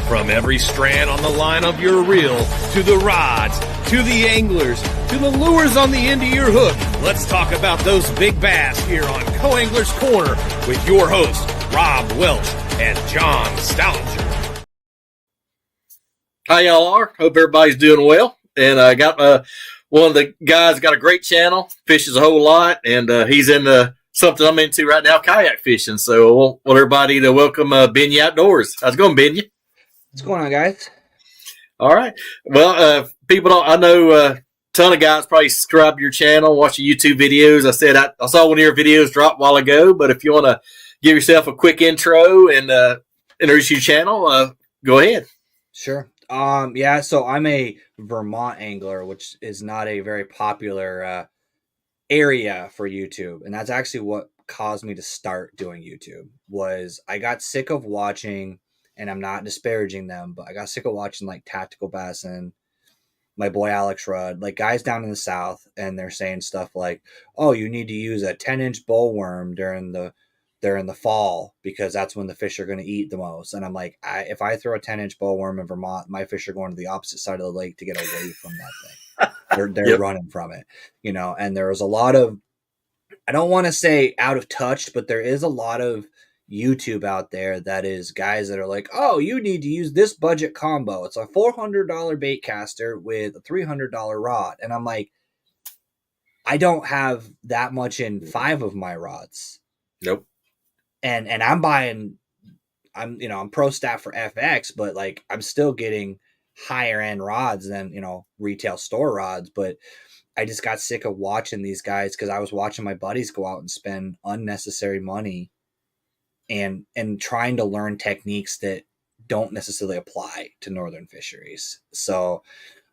From every strand on the line of your reel, to the rods, to the anglers, to the lures on the end of your hook, let's talk about those big bass here on Co-Anglers Corner with your hosts, Rob Welch and John Stoudinger. How y'all are? Hope everybody's doing well. And I got one of the guys got a great channel, fishes a whole lot, and he's in something I'm into right now, kayak fishing. So I want everybody to welcome Benya Outdoors. How's it going, Benya? What's going on, guys? All right. Well, people don't. I know a ton of guys probably subscribe to your channel, watch your YouTube videos. I said I saw one of your videos drop a while ago, but if you want to give yourself a quick intro and introduce your channel, go ahead. Sure. Yeah. So I'm a Vermont angler, which is not a very popular area for YouTube, and that's actually what caused me to start doing YouTube. Was I got sick of watching. And I'm not disparaging them, but I got sick of watching like Tactical Bassin, my boy Alex Rudd, like guys down in the South, and they're saying stuff like, "Oh, you need to use a 10-inch bullworm during the fall because that's when the fish are going to eat the most." And I'm like, if I throw a 10-inch bullworm in Vermont, my fish are going to the opposite side of the lake to get away from that thing. They're Yep. running from it, And there was a lot of, I don't want to say out of touch, but there is a lot of YouTube out there that is guys that are like, "Oh, you need to use this budget combo. It's a $400 bait caster with a $300 rod." And I'm like, I don't have that much in 5 of my rods. Nope. And I'm buying, I'm pro staff for FX, but like I'm still getting higher end rods than, retail store rods. But I just got sick of watching these guys because I was watching my buddies go out and spend unnecessary money and trying to learn techniques that don't necessarily apply to northern fisheries. So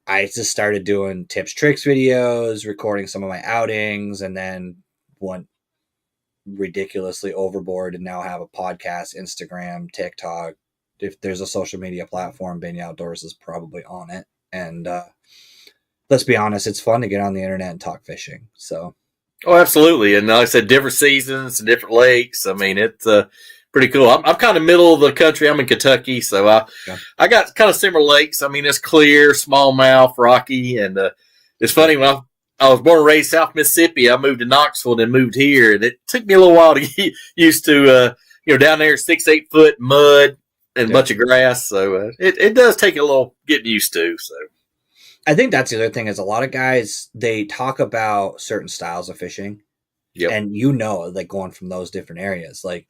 I just started doing tips, tricks videos, recording some of my outings, and then went ridiculously overboard and now have a podcast, Instagram, TikTok. If there's a social media platform, Benya Outdoors is probably on it. And let's be honest, it's fun to get on the internet and talk fishing. So. Oh, absolutely. And like I said, different seasons, different lakes. I mean, it's pretty cool. I'm kind of middle of the country. I'm in Kentucky, so I got kind of similar lakes. I mean, it's clear, smallmouth, rocky, and it's funny when I was born and raised South Mississippi. I moved to Knoxville and moved here, and it took me a little while to get used to down there 6-8 foot mud and a bunch of grass. So it does take a little getting used to. So. I think that's the other thing is a lot of guys, they talk about certain styles of fishing. Yep. And like going from those different areas, like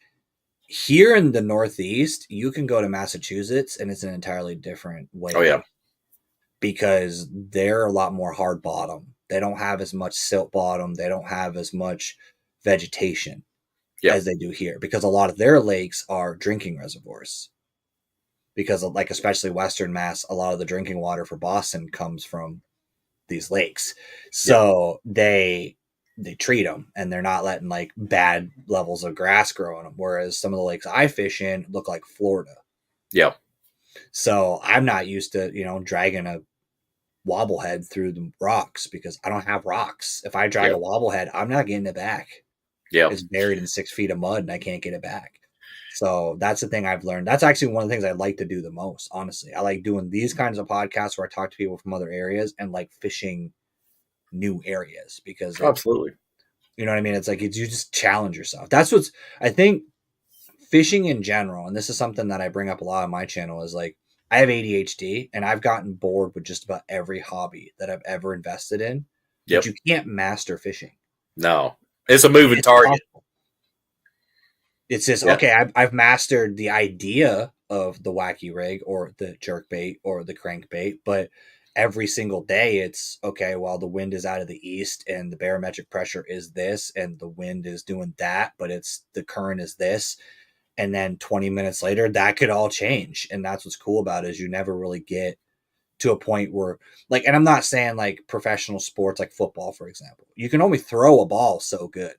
here in the Northeast, you can go to Massachusetts and it's an entirely different way. Oh, yeah. Because they're a lot more hard bottom. They don't have as much silt bottom. They don't have as much vegetation as they do here because a lot of their lakes are drinking reservoirs. Because like especially Western Mass, a lot of the drinking water for Boston comes from these lakes. So they treat them and they're not letting like bad levels of grass grow in them. Whereas some of the lakes I fish in look like Florida. Yeah. So I'm not used to, dragging a wobblehead through the rocks because I don't have rocks. If I drag a wobblehead, I'm not getting it back. Yeah. It's buried in 6 feet of mud and I can't get it back. So that's the thing I've learned. That's actually one of the things I like to do the most, honestly. I like doing these kinds of podcasts where I talk to people from other areas and like fishing new areas because absolutely, you know what I mean? It's like you just challenge yourself. That's what's, I think fishing in general, and this is something that I bring up a lot on my channel, is like I have ADHD and I've gotten bored with just about every hobby that I've ever invested in. But you can't master fishing. No, it's a moving target. Possible. It's just, okay, I've mastered the idea of the wacky rig or the jerk bait or the crankbait, but every single day it's, okay, well, the wind is out of the east and the barometric pressure is this and the wind is doing that, but the current is this. And then 20 minutes later, that could all change. And that's what's cool about it is you never really get to a point where, like, and I'm not saying like professional sports like football, for example. You can only throw a ball so good.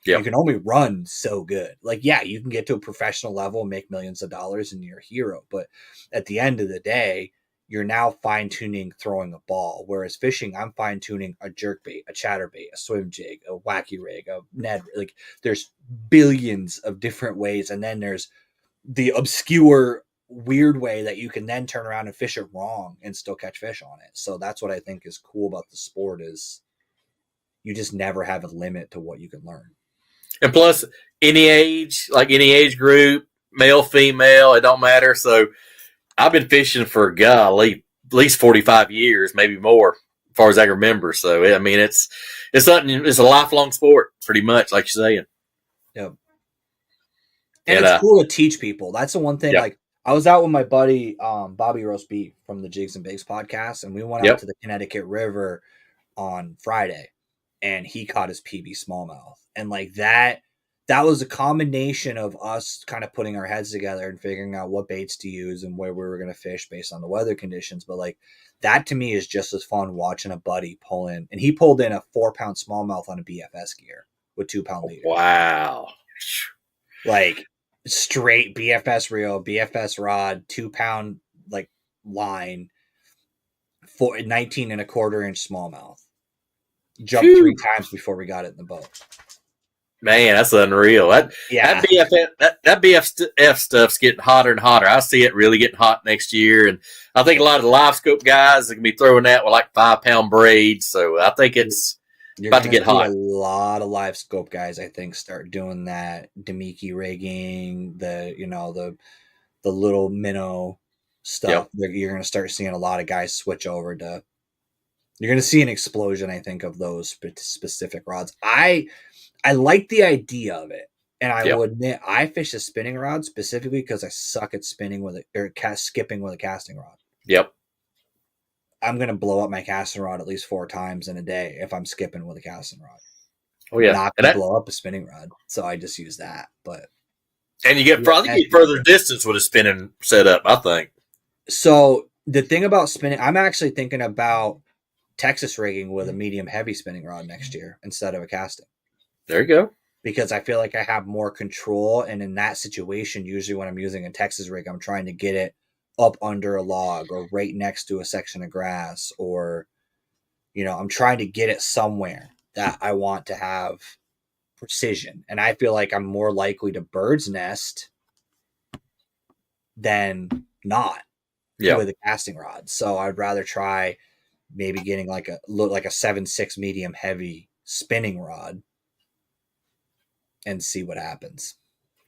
You can only run so good. Like, you can get to a professional level and make millions of dollars and you're a hero. But at the end of the day, you're now fine-tuning throwing a ball. Whereas fishing, I'm fine-tuning a jerkbait, a chatterbait, a swim jig, a wacky rig, a Ned. Like, there's billions of different ways. And then there's the obscure weird way that you can then turn around and fish it wrong and still catch fish on it. So that's what I think is cool about the sport is you just never have a limit to what you can learn. And plus, any age group, male, female, it don't matter. So I've been fishing for golly, at least 45 years, maybe more, as far as I can remember. So I mean, it's something. It's a lifelong sport, pretty much, like you're saying. Yep. And it's cool to teach people. That's the one thing. Yep. Like I was out with my buddy Bobby Roast Beef from the Jigs and Bigs podcast, and we went out to the Connecticut River on Friday, and he caught his PB smallmouth, and like that was a combination of us kind of putting our heads together and figuring out what baits to use and where we were going to fish based on the weather conditions. But like that to me is just as fun watching a buddy pull in, and he pulled in a 4-pound smallmouth on a BFS gear with 2-pound leader. Wow. Like straight BFS reel, BFS rod, 2-pound like line, 19 and a quarter inch smallmouth. Jumped 3 times before we got it in the boat. Man, that's unreal. That BFF stuff's getting hotter and hotter. I see it really getting hot next year, and I think a lot of the live scope guys are gonna be throwing that with like 5-pound braids. So I think it's about to get hot. A lot of live scope guys, I think, start doing that Demiki rigging, the little minnow stuff. Yep. You're going to start seeing a lot of guys switch over to. You're going to see an explosion, I think, of those specific rods. I like the idea of it, and I will admit I fish a spinning rod specifically because I suck at spinning with skipping with a casting rod. Yep. I'm going to blow up my casting rod at least 4 times in a day if I'm skipping with a casting rod. Oh, yeah. I'm not going to blow up a spinning rod, so I just use that. And you get further distance with a spinning setup, I think. So the thing about spinning, I'm actually thinking about Texas rigging with a medium heavy spinning rod next year instead of a casting. There you go. Because I feel like I have more control, and in that situation, usually when I'm using a Texas rig, I'm trying to get it up under a log or right next to a section of grass, or I'm trying to get it somewhere that I want to have precision. And I feel like I'm more likely to bird's nest than not with a casting rod. So I'd rather try maybe getting like a 7.6 medium heavy spinning rod and see what happens.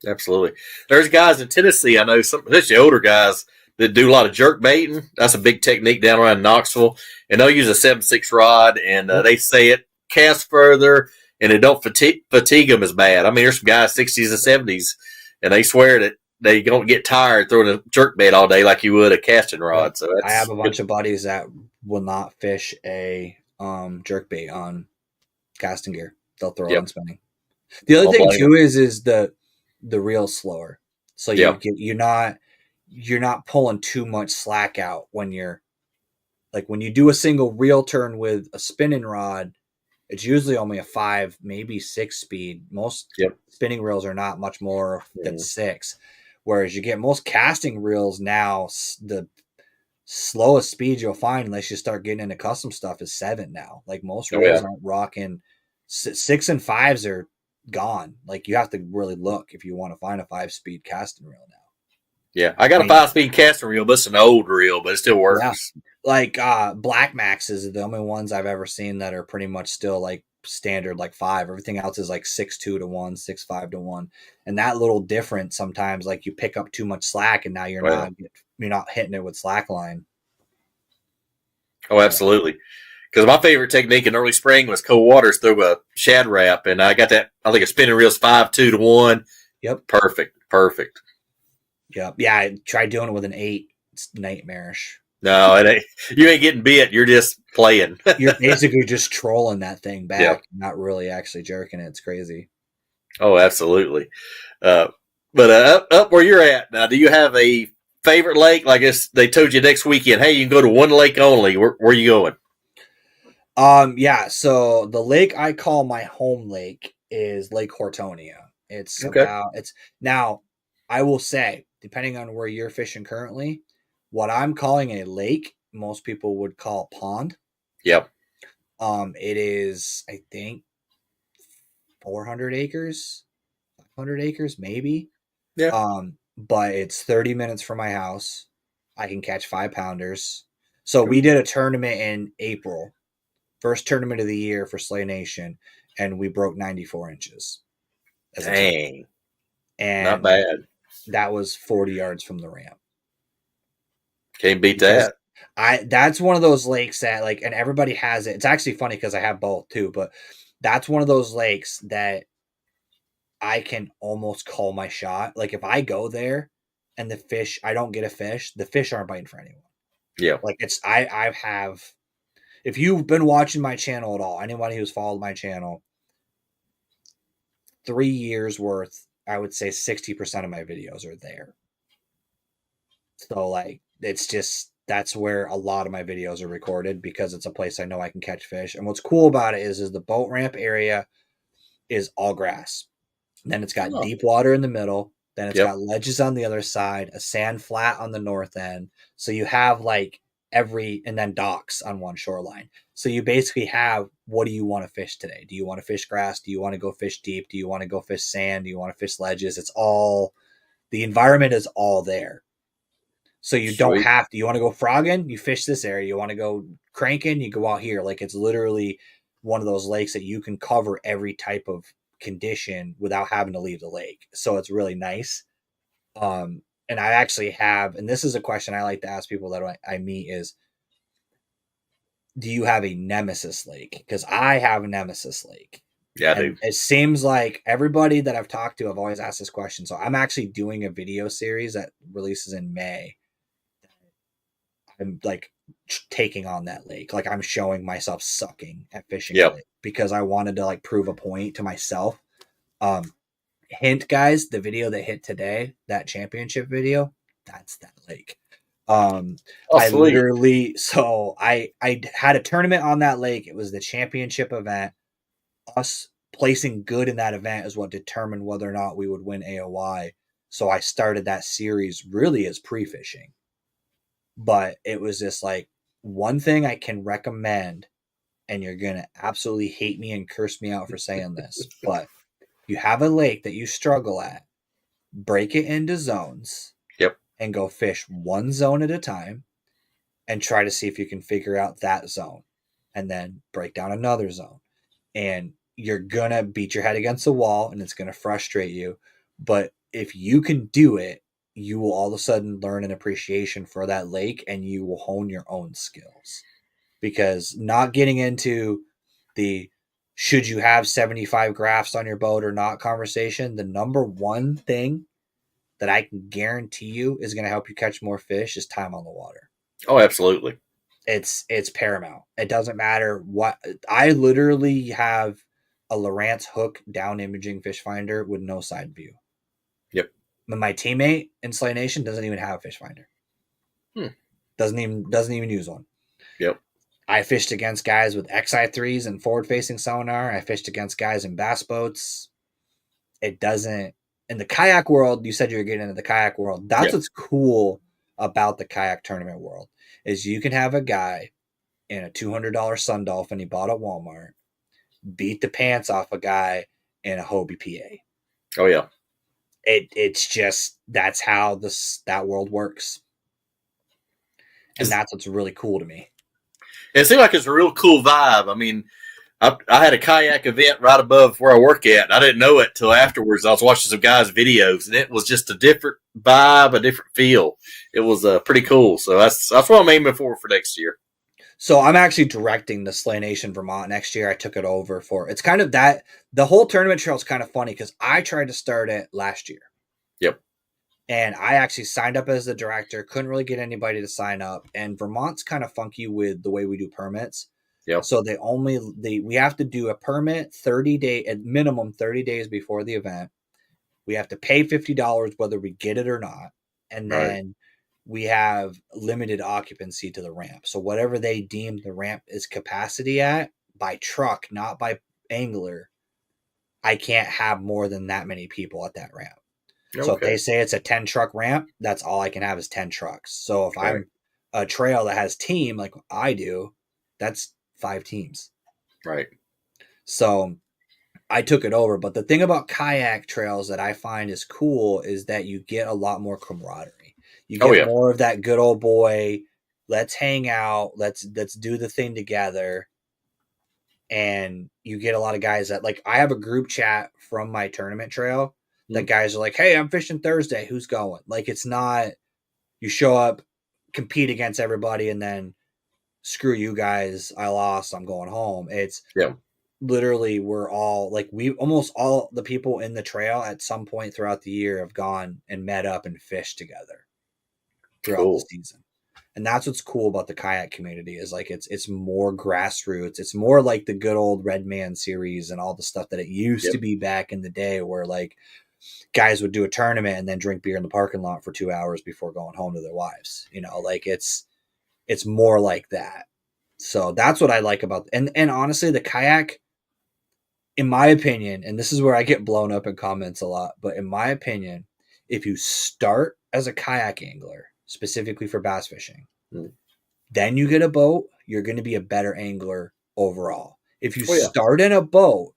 Absolutely. There's guys in Tennessee, I know, especially older guys, that do a lot of jerk baiting. That's a big technique down around Knoxville. And they'll use a 7.6 rod, and they say it casts further, and it don't fatigue them as bad. I mean, there's some guys 60s and 70s, and they swear that they don't get tired throwing a jerk bait all day like you would a casting rod. So I have a bunch of buddies that will not fish a jerk bait on casting gear. They'll throw it on spinning. The other thing too is the reel slower. So you're not pulling too much slack out when you're like when you do a single reel turn with a spinning rod. It's usually only a 5, maybe 6 speed. Most spinning reels are not much more than 6. Whereas you get most casting reels now, the slowest speed you'll find, unless you start getting into custom stuff, is 7 now. Like most reels aren't rocking. 6 and 5s are gone. Like you have to really look if you want to find a 5-speed casting reel now. Yeah, I got a 5-speed casting reel, but it's an old reel, but it still works. Yeah. Like Black Maxes are the only ones I've ever seen that are pretty much still like standard, like 5. Everything else is like 6.2 to 1, 6.5 to 1, and that little difference sometimes, like you pick up too much slack, and now you're not hitting it with slack line. Oh, absolutely. Because my favorite technique in early spring was cold waters through a shad wrap, and I got that. I think a spinning reel's 5.2 to 1. Yep, perfect. Yep, yeah. I tried doing it with an 8. It's nightmarish. No, it ain't. You ain't getting bit. You're just playing. You're basically just trolling that thing back, not really actually jerking it. It's crazy. Oh, absolutely. But up where you're at now, do you have a favorite lake? Like they told you next weekend, hey, you can go to one lake only. Where are you going? Yeah. So the lake I call my home lake is Lake Hortonia. It's now. I will say, depending on where you're fishing currently, what I'm calling a lake, most people would call a pond. Yep. It is, I think, 400 acres, 500 acres, maybe. Yeah. but it's 30 minutes from my house. I can catch 5-pounders. So we did a tournament in April, first tournament of the year for Slay Nation, and we broke 94 inches. Dang. And not bad. That was 40 yards from the ramp. Can't beat that. That's one of those lakes that, like, and everybody has it. It's actually funny because I have both too, but that's one of those lakes that I can almost call my shot. Like, if I go there and the fish, I don't get a fish, the fish aren't biting for anyone. Yeah. Like, I have, if you've been watching my channel at all, anybody who's followed my channel, 3 years worth, I would say 60% of my videos are there. So, like, it's just, that's where a lot of my videos are recorded because it's a place I know I can catch fish. And what's cool about it is the boat ramp area is all grass. Then it's got deep water in the middle. Then it's got ledges on the other side, a sand flat on the north end. So you have like and then docks on one shoreline. So you basically have, what do you want to fish today? Do you want to fish grass? Do you want to go fish deep? Do you want to go fish sand? Do you want to fish ledges? It's all, the environment is all there. So you don't have to, you want to go frogging, you fish this area. You want to go cranking, you go out here. Like, it's literally one of those lakes that you can cover every type of condition without having to leave the lake. So it's really nice. And I actually have, and this is a question I like to ask people that I meet is, do you have a nemesis lake? Because I have a nemesis lake. Yeah, I do. It seems like everybody that I've talked to, I've always asked this question. So I'm actually doing a video series that releases in May. I'm like taking on that lake. Like, I'm showing myself sucking at fishing lake because I wanted to like prove a point to myself. Hint, guys, the video that hit today, that championship video, that's that lake. I literally, so I had a tournament on that lake. It was the championship event. Us placing good in that event is what determined whether or not we would win AOY. So I started that series really as pre-fishing. But it was just like, one thing I can recommend, and you're going to absolutely hate me and curse me out for saying this, but you have a lake that you struggle at, break it into zones. Yep. And go fish one zone at a time and try to see if you can figure out that zone, and then break down another zone. And you're going to beat your head against the wall and it's going to frustrate you. But if you can do it, you will all of a sudden learn an appreciation for that lake and you will hone your own skills. Because not getting into the should you have 75 graphs on your boat or not conversation, the number one thing that I can guarantee you is going to help you catch more fish is time on the water. Oh, absolutely. It's paramount. It doesn't matter what. I literally have a Lowrance Hook down imaging fish finder with no side view. Yep. But my teammate in Slay Nation doesn't even have a fish finder. Doesn't even use one. Yep. I fished against guys with XI3s and forward-facing sonar. I fished against guys in bass boats. It doesn't. In the kayak world, you said you were getting into the kayak world. That's what's cool about the kayak tournament world, is you can have a guy in a $200 Sun Dolphin he bought at Walmart beat the pants off a guy in a Hobie PA. Oh yeah. It's just, that's how that world works. And that's what's really cool to me. It seemed like it's a real cool vibe. I mean, I had a kayak event right above where I work at. I didn't know it till afterwards. I was watching some guys' videos, and it was just a different vibe, a different feel. It was pretty cool. So that's what I'm aiming for next year. So I'm actually directing the Slay Nation Vermont next year. I took it over for, it's kind of that, the whole tournament trail is kind of funny because I tried to start it last year. Yep. And I actually signed up as the director, couldn't really get anybody to sign up. And Vermont's kind of funky with the way we do permits. Yep. So we have to do a permit 30 at minimum 30 days before the event. We have to pay $50 whether we get it or not. And then we have limited occupancy to the ramp. So whatever they deem the ramp is capacity at by truck, not by angler, I can't have more than that many people at that ramp. Okay. So if they say it's a 10 truck ramp, that's all I can have is 10 trucks. So if I'm a trail that has team like I do, that's 5 teams. Right. So I took it over. But the thing about kayak trails that I find is cool is that you get a lot more camaraderie. You get more of that good old boy, let's hang out, let's do the thing together. And you get a lot of guys that, like, I have a group chat from my tournament trail that guys are like, hey, I'm fishing Thursday. Who's going? Like, it's not you show up, compete against everybody, and then screw you guys. I lost. I'm going home. It's literally we're all like almost all the people in the trail at some point throughout the year have gone and met up and fished together throughout the season. And that's what's cool about the kayak community is like it's more grassroots. It's more like the good old Red Man series and all the stuff that it used to be back in the day where like guys would do a tournament and then drink beer in the parking lot for 2 hours before going home to their wives. You know, like it's more like that. So that's what I like about and honestly the kayak, in my opinion, and this is where I get blown up in comments a lot, but in my opinion, if you start as a kayak angler, specifically for bass fishing, then you get a boat, you're going to be a better angler overall. If you start in a boat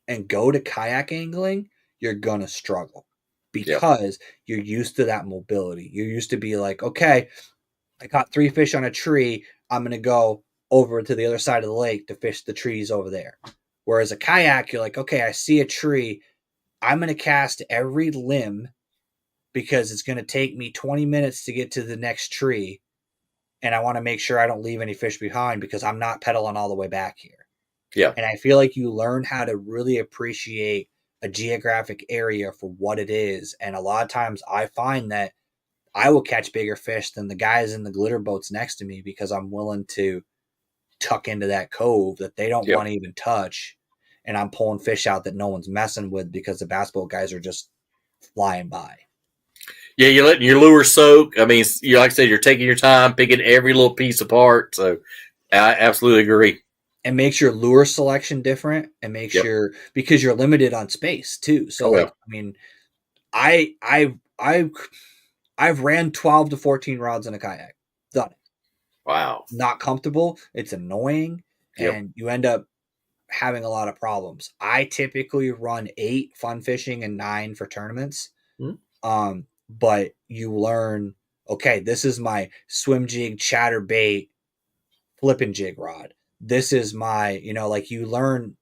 and go to kayak angling, you're going to struggle because you're used to that mobility. You're used to be like, okay, I caught 3 fish on a tree. I'm going to go over to the other side of the lake to fish the trees over there. Whereas a kayak, you're like, okay, I see a tree. I'm going to cast every limb because it's going to take me 20 minutes to get to the next tree. And I want to make sure I don't leave any fish behind because I'm not pedaling all the way back here. Yeah. And I feel like you learn how to really appreciate a geographic area for what it is. And a lot of times I find that I will catch bigger fish than the guys in the glitter boats next to me because I'm willing to tuck into that cove that they don't want to even touch. And I'm pulling fish out that no one's messing with because the bass boat guys are just flying by. Yeah, you're letting your lure soak. I mean, you like I said, you're taking your time, picking every little piece apart. So I absolutely agree. And makes your lure selection different and makes your because you're limited on space too. So I mean, I've ran 12 to 14 rods in a kayak. Done it. Wow. Not comfortable. It's annoying. And you end up having a lot of problems. I typically run 8 fun fishing and 9 for tournaments. But you learn, okay, this is my swim jig, chatterbait, flipping jig rod. This is my, you know, like you learn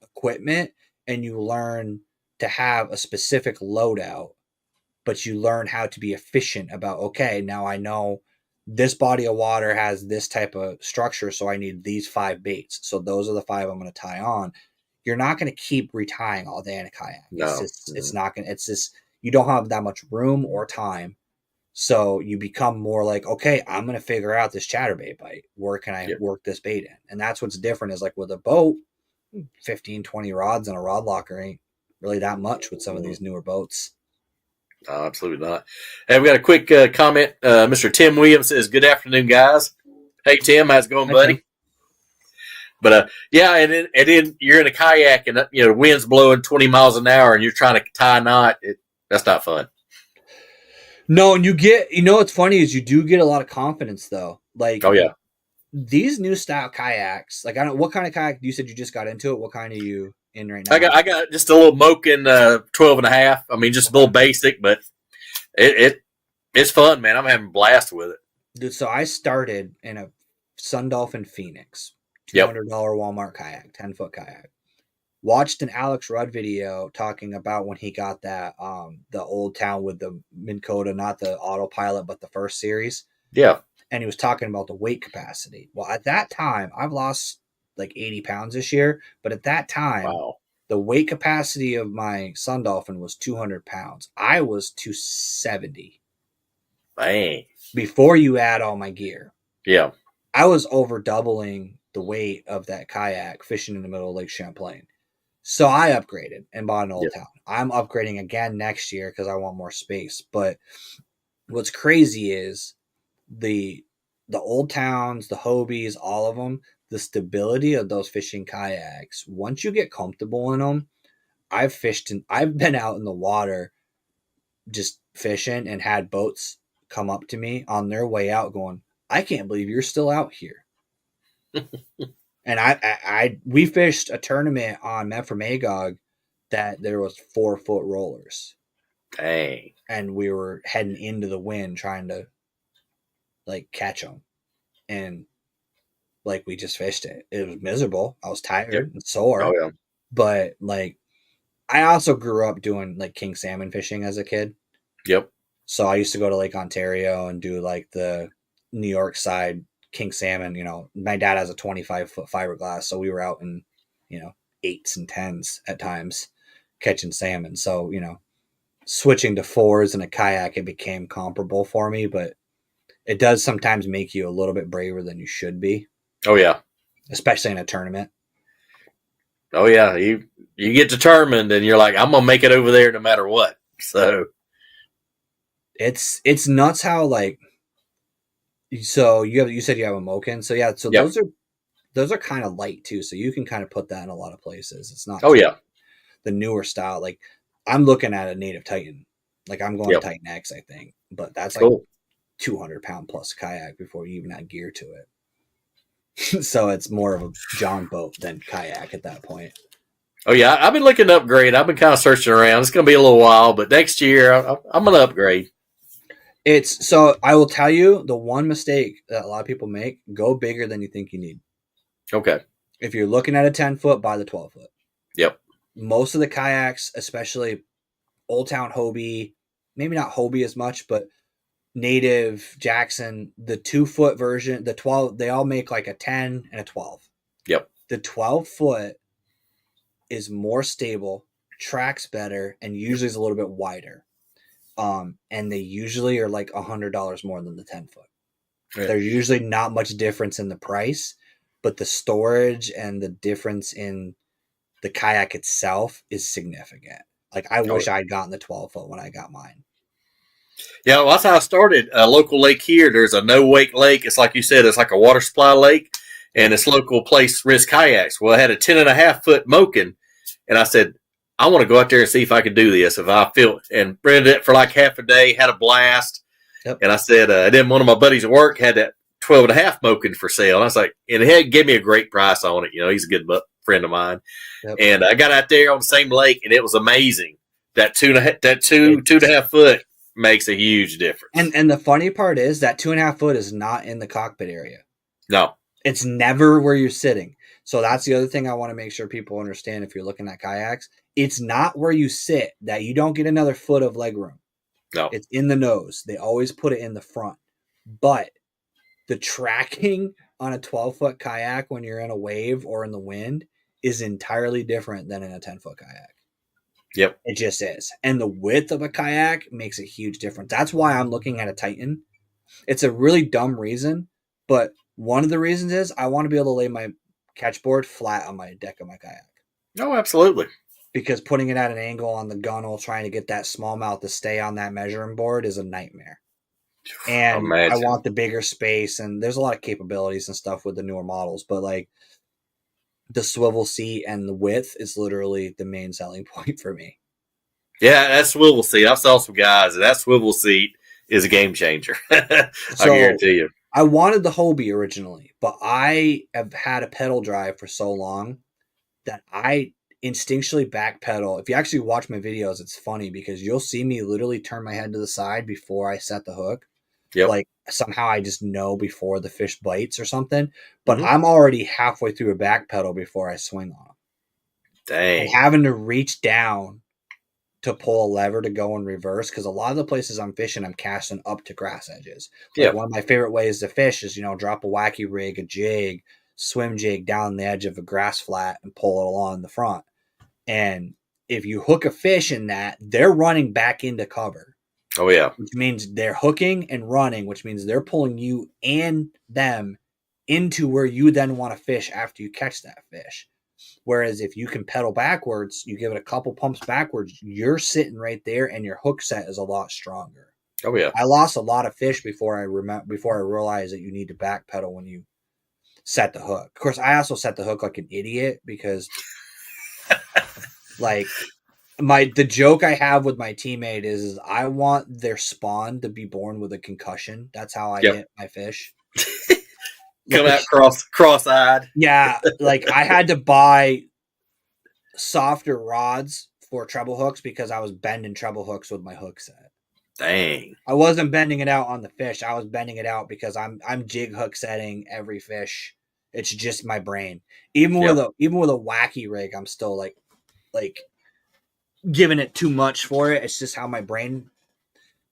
equipment and you learn to have a specific loadout, but you learn how to be efficient about, okay, now I know this body of water has this type of structure, so I need these 5 baits. So those are the 5 I'm going to tie on. You're not going to keep retying all day in a kayak. No. It's not going to, it's just, you don't have that much room or time. So you become more like, okay, I'm going to figure out this chatterbait bite. Where can I work this bait in? And that's what's different is like with a boat, 15, 20 rods and a rod locker ain't really that much with some of these newer boats. No, absolutely not. And we got a quick comment. Mr. Tim Williams says, good afternoon, guys. Hey, Tim, how's it going, buddy? Tim. But and then you're in a kayak and the wind's blowing 20 miles an hour and you're trying to tie a knot. That's not fun. No, and you get, what's funny is you do get a lot of confidence though. Like, these new style kayaks, like I don't, what kind of kayak, you said you just got into it. What kind are you in right now? I got just a little Moken 12.5. I mean, just a little basic, but it's fun, man. I'm having a blast with it. Dude, so I started in a Sun Dolphin Phoenix, $200 Walmart kayak, 10-foot kayak. Watched an Alex Rudd video talking about when he got that, the Old Town with the Minn Kota, not the autopilot, but the first series. Yeah. And he was talking about the weight capacity. Well, at that time, I've lost like 80 pounds this year, but at that time, the weight capacity of my Sun Dolphin was 200 pounds. I was 270. Dang. Before you add all my gear. Yeah. I was over doubling the weight of that kayak fishing in the middle of Lake Champlain. So I upgraded and bought an Old Town. I'm upgrading again next year because I want more space. But what's crazy is the Old Towns, the Hobies, all of them, the stability of those fishing kayaks. Once you get comfortable in them, I've been out in the water just fishing and had boats come up to me on their way out going, I can't believe you're still out here. And we fished a tournament on Memphremagog that there was 4-foot rollers. Dang. And we were heading into the wind trying to like catch them. And like we just fished it. It was miserable. I was tired and sore. Oh yeah. But like I also grew up doing like king salmon fishing as a kid. Yep. So I used to go to Lake Ontario and do like the New York side king salmon. You know, my dad has a 25-foot fiberglass, so we were out in, you know, 8s and 10s at times catching salmon. So, you know, switching to 4s and a kayak, it became comparable for me, but it does sometimes make you a little bit braver than you should be. Oh yeah. Especially in a tournament. Oh yeah. You get determined and you're like, I'm gonna make it over there no matter what. So it's nuts how like, so you said you have a Moken. So yeah, so those are kind of light too. So you can kind of put that in a lot of places. It's not the newer style. Like I'm looking at a Native Titan. Like I'm going to Titan X, I think. But that's like 200-pound plus kayak before you even add gear to it. So it's more of a John boat than kayak at that point. Oh yeah, I've been looking to upgrade. I've been kind of searching around. It's going to be a little while, but next year I'm going to upgrade. So I will tell you the one mistake that a lot of people make: go bigger than you think you need. Okay. If you're looking at a 10-foot, buy the 12-foot. Yep. Most of the kayaks, especially Old Town Hobie, maybe not Hobie as much, but Native, Jackson, the 2-foot version, the 12, they all make like a 10 and a 12. Yep. The 12-foot is more stable, tracks better, and usually is a little bit wider. And they usually are like $100 more than the 10-foot. Right. There's usually not much difference in the price, but the storage and the difference in the kayak itself is significant. Like I wish I'd gotten the 12-foot when I got mine. Yeah, well, that's how I started. A local lake here, there's a no-wake lake. It's like you said, it's like a water supply lake, and this local place rents kayaks. Well, I had a 10.5-foot Moken, and I said, I want to go out there and see if I can do this, if I feel it. And rented it for like half a day, had a blast. Yep. And I said, then one of my buddies at work had that 12.5 Moken for sale. And I was like, and he gave me a great price on it. You know, he's a good friend of mine. Yep. And I got out there on the same lake, and it was amazing. That 2.5 foot makes a huge difference. And the funny part is that 2.5 foot is not in the cockpit area. No. It's never where you're sitting. So that's the other thing I want to make sure people understand if you're looking at kayaks. It's not where you sit that you don't get another foot of leg room. No. It's in the nose. They always put it in the front. But the tracking on a 12-foot kayak when you're in a wave or in the wind is entirely different than in a 10-foot kayak. Yep. It just is. And the width of a kayak makes a huge difference. That's why I'm looking at a Titan. It's a really dumb reason, but one of the reasons is I want to be able to lay my catchboard flat on my deck of my kayak. Oh, absolutely. Because putting it at an angle on the gunnel, trying to get that smallmouth to stay on that measuring board is a nightmare. And I want the bigger space, and there's a lot of capabilities and stuff with the newer models, but like the swivel seat and the width is literally the main selling point for me. Yeah, that swivel seat. I saw some guys, and that swivel seat is a game changer. I guarantee you. I wanted the Hobie originally, but I have had a pedal drive for so long that I instinctually backpedal. If you actually watch my videos, it's funny because you'll see me literally turn my head to the side before I set the hook. Yep. Like somehow I just know before the fish bites or something, but I'm already halfway through a back pedal before I swing on them. Dang. And having to reach down to pull a lever to go in reverse, because a lot of the places I'm fishing, I'm casting up to grass edges. Like one of my favorite ways to fish is, drop a wacky rig, a jig, swim jig down the edge of a grass flat and pull it along the front. And if you hook a fish in that, they're running back into cover. Oh, yeah. Which means they're hooking and running, which means they're pulling you and them into where you then want to fish after you catch that fish. Whereas if you can pedal backwards, you give it a couple pumps backwards, you're sitting right there and your hook set is a lot stronger. Oh, yeah. I lost a lot of fish before I realized that you need to backpedal when you set the hook. Of course, I also set the hook like an idiot because like the joke I have with my teammate is I want their spawn to be born with a concussion. That's how I get my fish. Come out cross-eyed. Yeah, like I had to buy softer rods for treble hooks because I was bending treble hooks with my hook set. Dang. I wasn't bending it out on the fish. I was bending it out because I'm jig hook setting every fish. It's just my brain. Even with a wacky rig, I'm still like giving it too much for it. It's just how my brain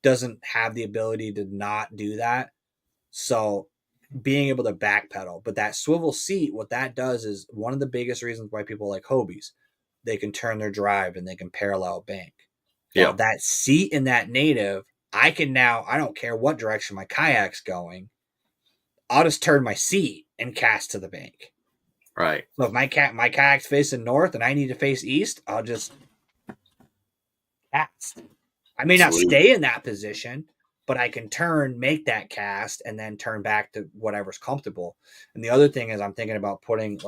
doesn't have the ability to not do that. So being able to backpedal, but that swivel seat, what that does is one of the biggest reasons why people like Hobies. They can turn their drive and they can parallel bank. Yeah. Well, that seat in that native, I can now, I don't care what direction my kayak's going. I'll just turn my seat and cast to the bank. Right. So if my kayak's facing north and I need to face east, I'll just cast. I may not stay in that position, but I can turn, make that cast, and then turn back to whatever's comfortable. And the other thing is I'm thinking about putting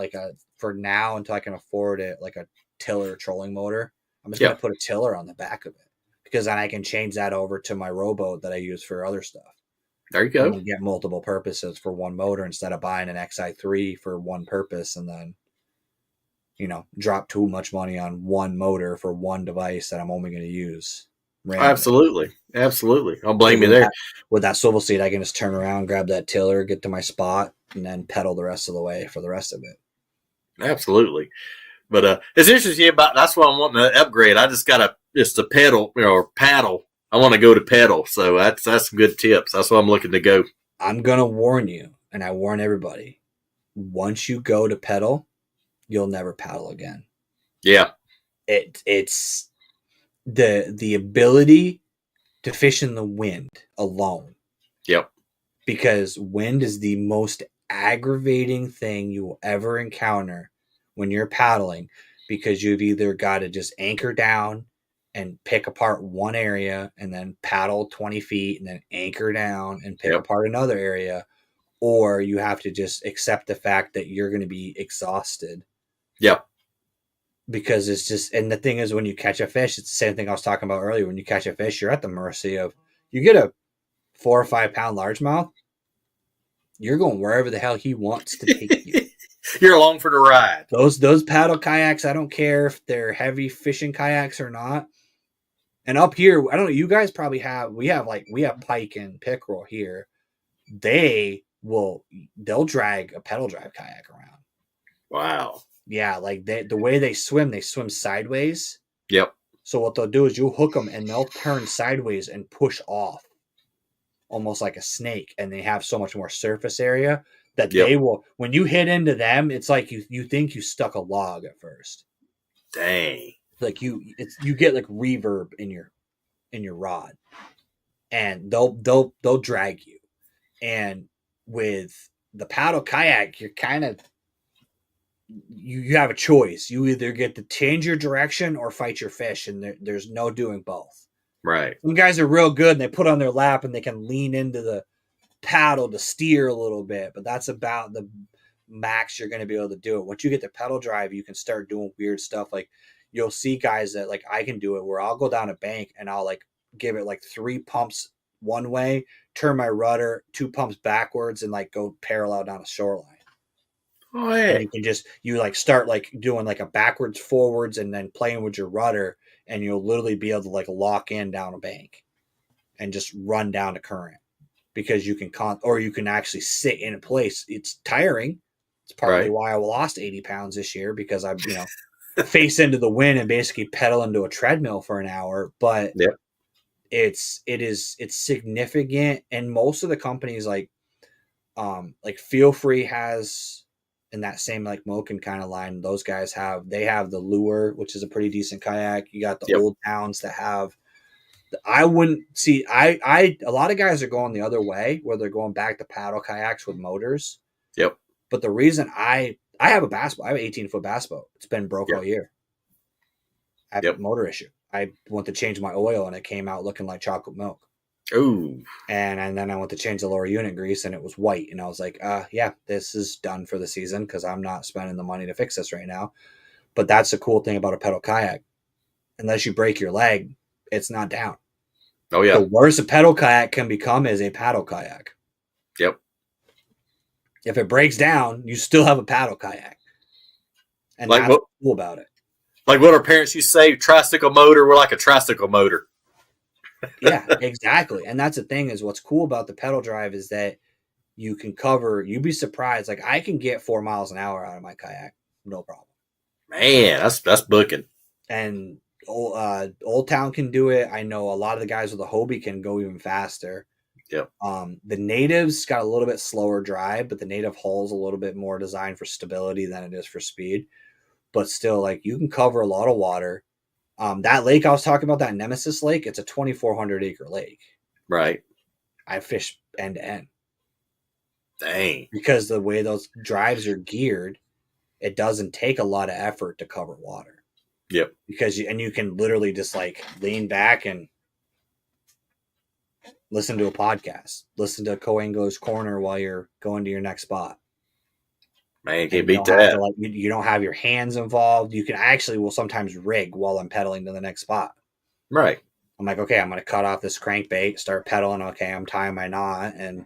for now until I can afford it, like a tiller trolling motor. I'm just going to put a tiller on the back of it because then I can change that over to my rowboat that I use for other stuff. There you go. And get multiple purposes for one motor instead of buying an XI3 for one purpose and then, drop too much money on one motor for one device that I'm only going to use. Randomly. Absolutely. I'll blame you there. With that swivel seat, I can just turn around, grab that tiller, get to my spot, and then pedal the rest of the way for the rest of it. Absolutely. But it's interesting about that's why I'm wanting to upgrade. I just got to pedal or paddle. I want to go to pedal. So that's some good tips. That's what I'm looking to go. I'm going to warn you, and I warn everybody, once you go to pedal, you'll never paddle again. Yeah. It's the ability to fish in the wind alone. Yep. Because wind is the most aggravating thing you will ever encounter when you're paddling, because you've either got to just anchor down and pick apart one area and then paddle 20 feet and then anchor down and pick apart another area, or you have to just accept the fact that you're going to be exhausted. Yep. Because it's just, and the thing is, when you catch a fish, it's the same thing I was talking about earlier. When you catch a fish, you're at the mercy of, you get a 4 or 5 pound largemouth, you're going wherever the hell he wants to take you. You're along for the ride. Those paddle kayaks, I don't care if they're heavy fishing kayaks or not. And up here, I don't know, you guys probably have, we have pike and pickerel here. They'll drag a pedal drive kayak around. Wow. Yeah, like the way they swim sideways. Yep. So what they'll do is you'll hook them and they'll turn sideways and push off almost like a snake. And they have so much more surface area that they will, when you hit into them, it's like you think you stuck a log at first. Dang. Like you get like reverb in your rod, and they'll drag you. And with the paddle kayak, you're kind of, you have a choice. You either get to change your direction or fight your fish, and there's no doing both. Right. Some guys are real good and they put on their lap and they can lean into the paddle to steer a little bit, but that's about the max you're going to be able to do it. Once you get the pedal drive, you can start doing weird stuff. Like you'll see guys that, like, I can do it where I'll go down a bank and I'll like give it like 3 pumps one way, turn my rudder 2 pumps backwards, and like go parallel down a shoreline. Oh, yeah. And you can just, you like start like doing like a backwards forwards and then playing with your rudder, and you'll literally be able to like lock in down a bank and just run down the current, because you can or you can actually sit in a place. It's tiring. It's partly why I lost 80 pounds this year, because I'm, face into the wind and basically pedal into a treadmill for an hour. But it's significant. And most of the companies like Feel Free has, in that same like Moken kind of line, those guys they have the Lure, which is a pretty decent kayak. You got the Old Towns that have, I wouldn't see, a lot of guys are going the other way where they're going back to paddle kayaks with motors. Yep. But the reason I have a bass boat, I have an 18-foot bass boat. It's been broke all year. I have a motor issue. I went to change my oil and it came out looking like chocolate milk. Ooh. And then I went to change the lower unit grease and it was white. And I was like, this is done for the season, because I'm not spending the money to fix this right now. But that's the cool thing about a pedal kayak. Unless you break your leg, it's not down. Oh, yeah. The worst a pedal kayak can become is a paddle kayak. Yep. If it breaks down, you still have a paddle kayak. And like, that's what's cool about it. Like what our parents used to say, tricycle motor, we're like a tricycle motor. Yeah, exactly. And that's the thing is what's cool about the pedal drive is that you can cover, you'd be surprised. Like I can get 4 miles an hour out of my kayak. No problem. Man, that's booking. And Old Town can do it. I know a lot of the guys with the Hobie can go even faster. Yep. The Native's got a little bit slower drive, but the Native hull's a little bit more designed for stability than it is for speed. But still, like you can cover a lot of water. That lake I was talking about, that Nemesis Lake, it's a 2,400 acre lake. Right. I fish end to end. Dang. Because the way those drives are geared, it doesn't take a lot of effort to cover water. Yep. Because you can literally just like lean back and listen to a podcast, listen to Co-Angler's Corner while you're going to your next spot. Man, you can't beat that. You don't have your hands involved. I actually will sometimes rig while I'm pedaling to the next spot. Right. I'm like, okay, I'm going to cut off this crankbait, start pedaling. Okay, I'm tying my knot, and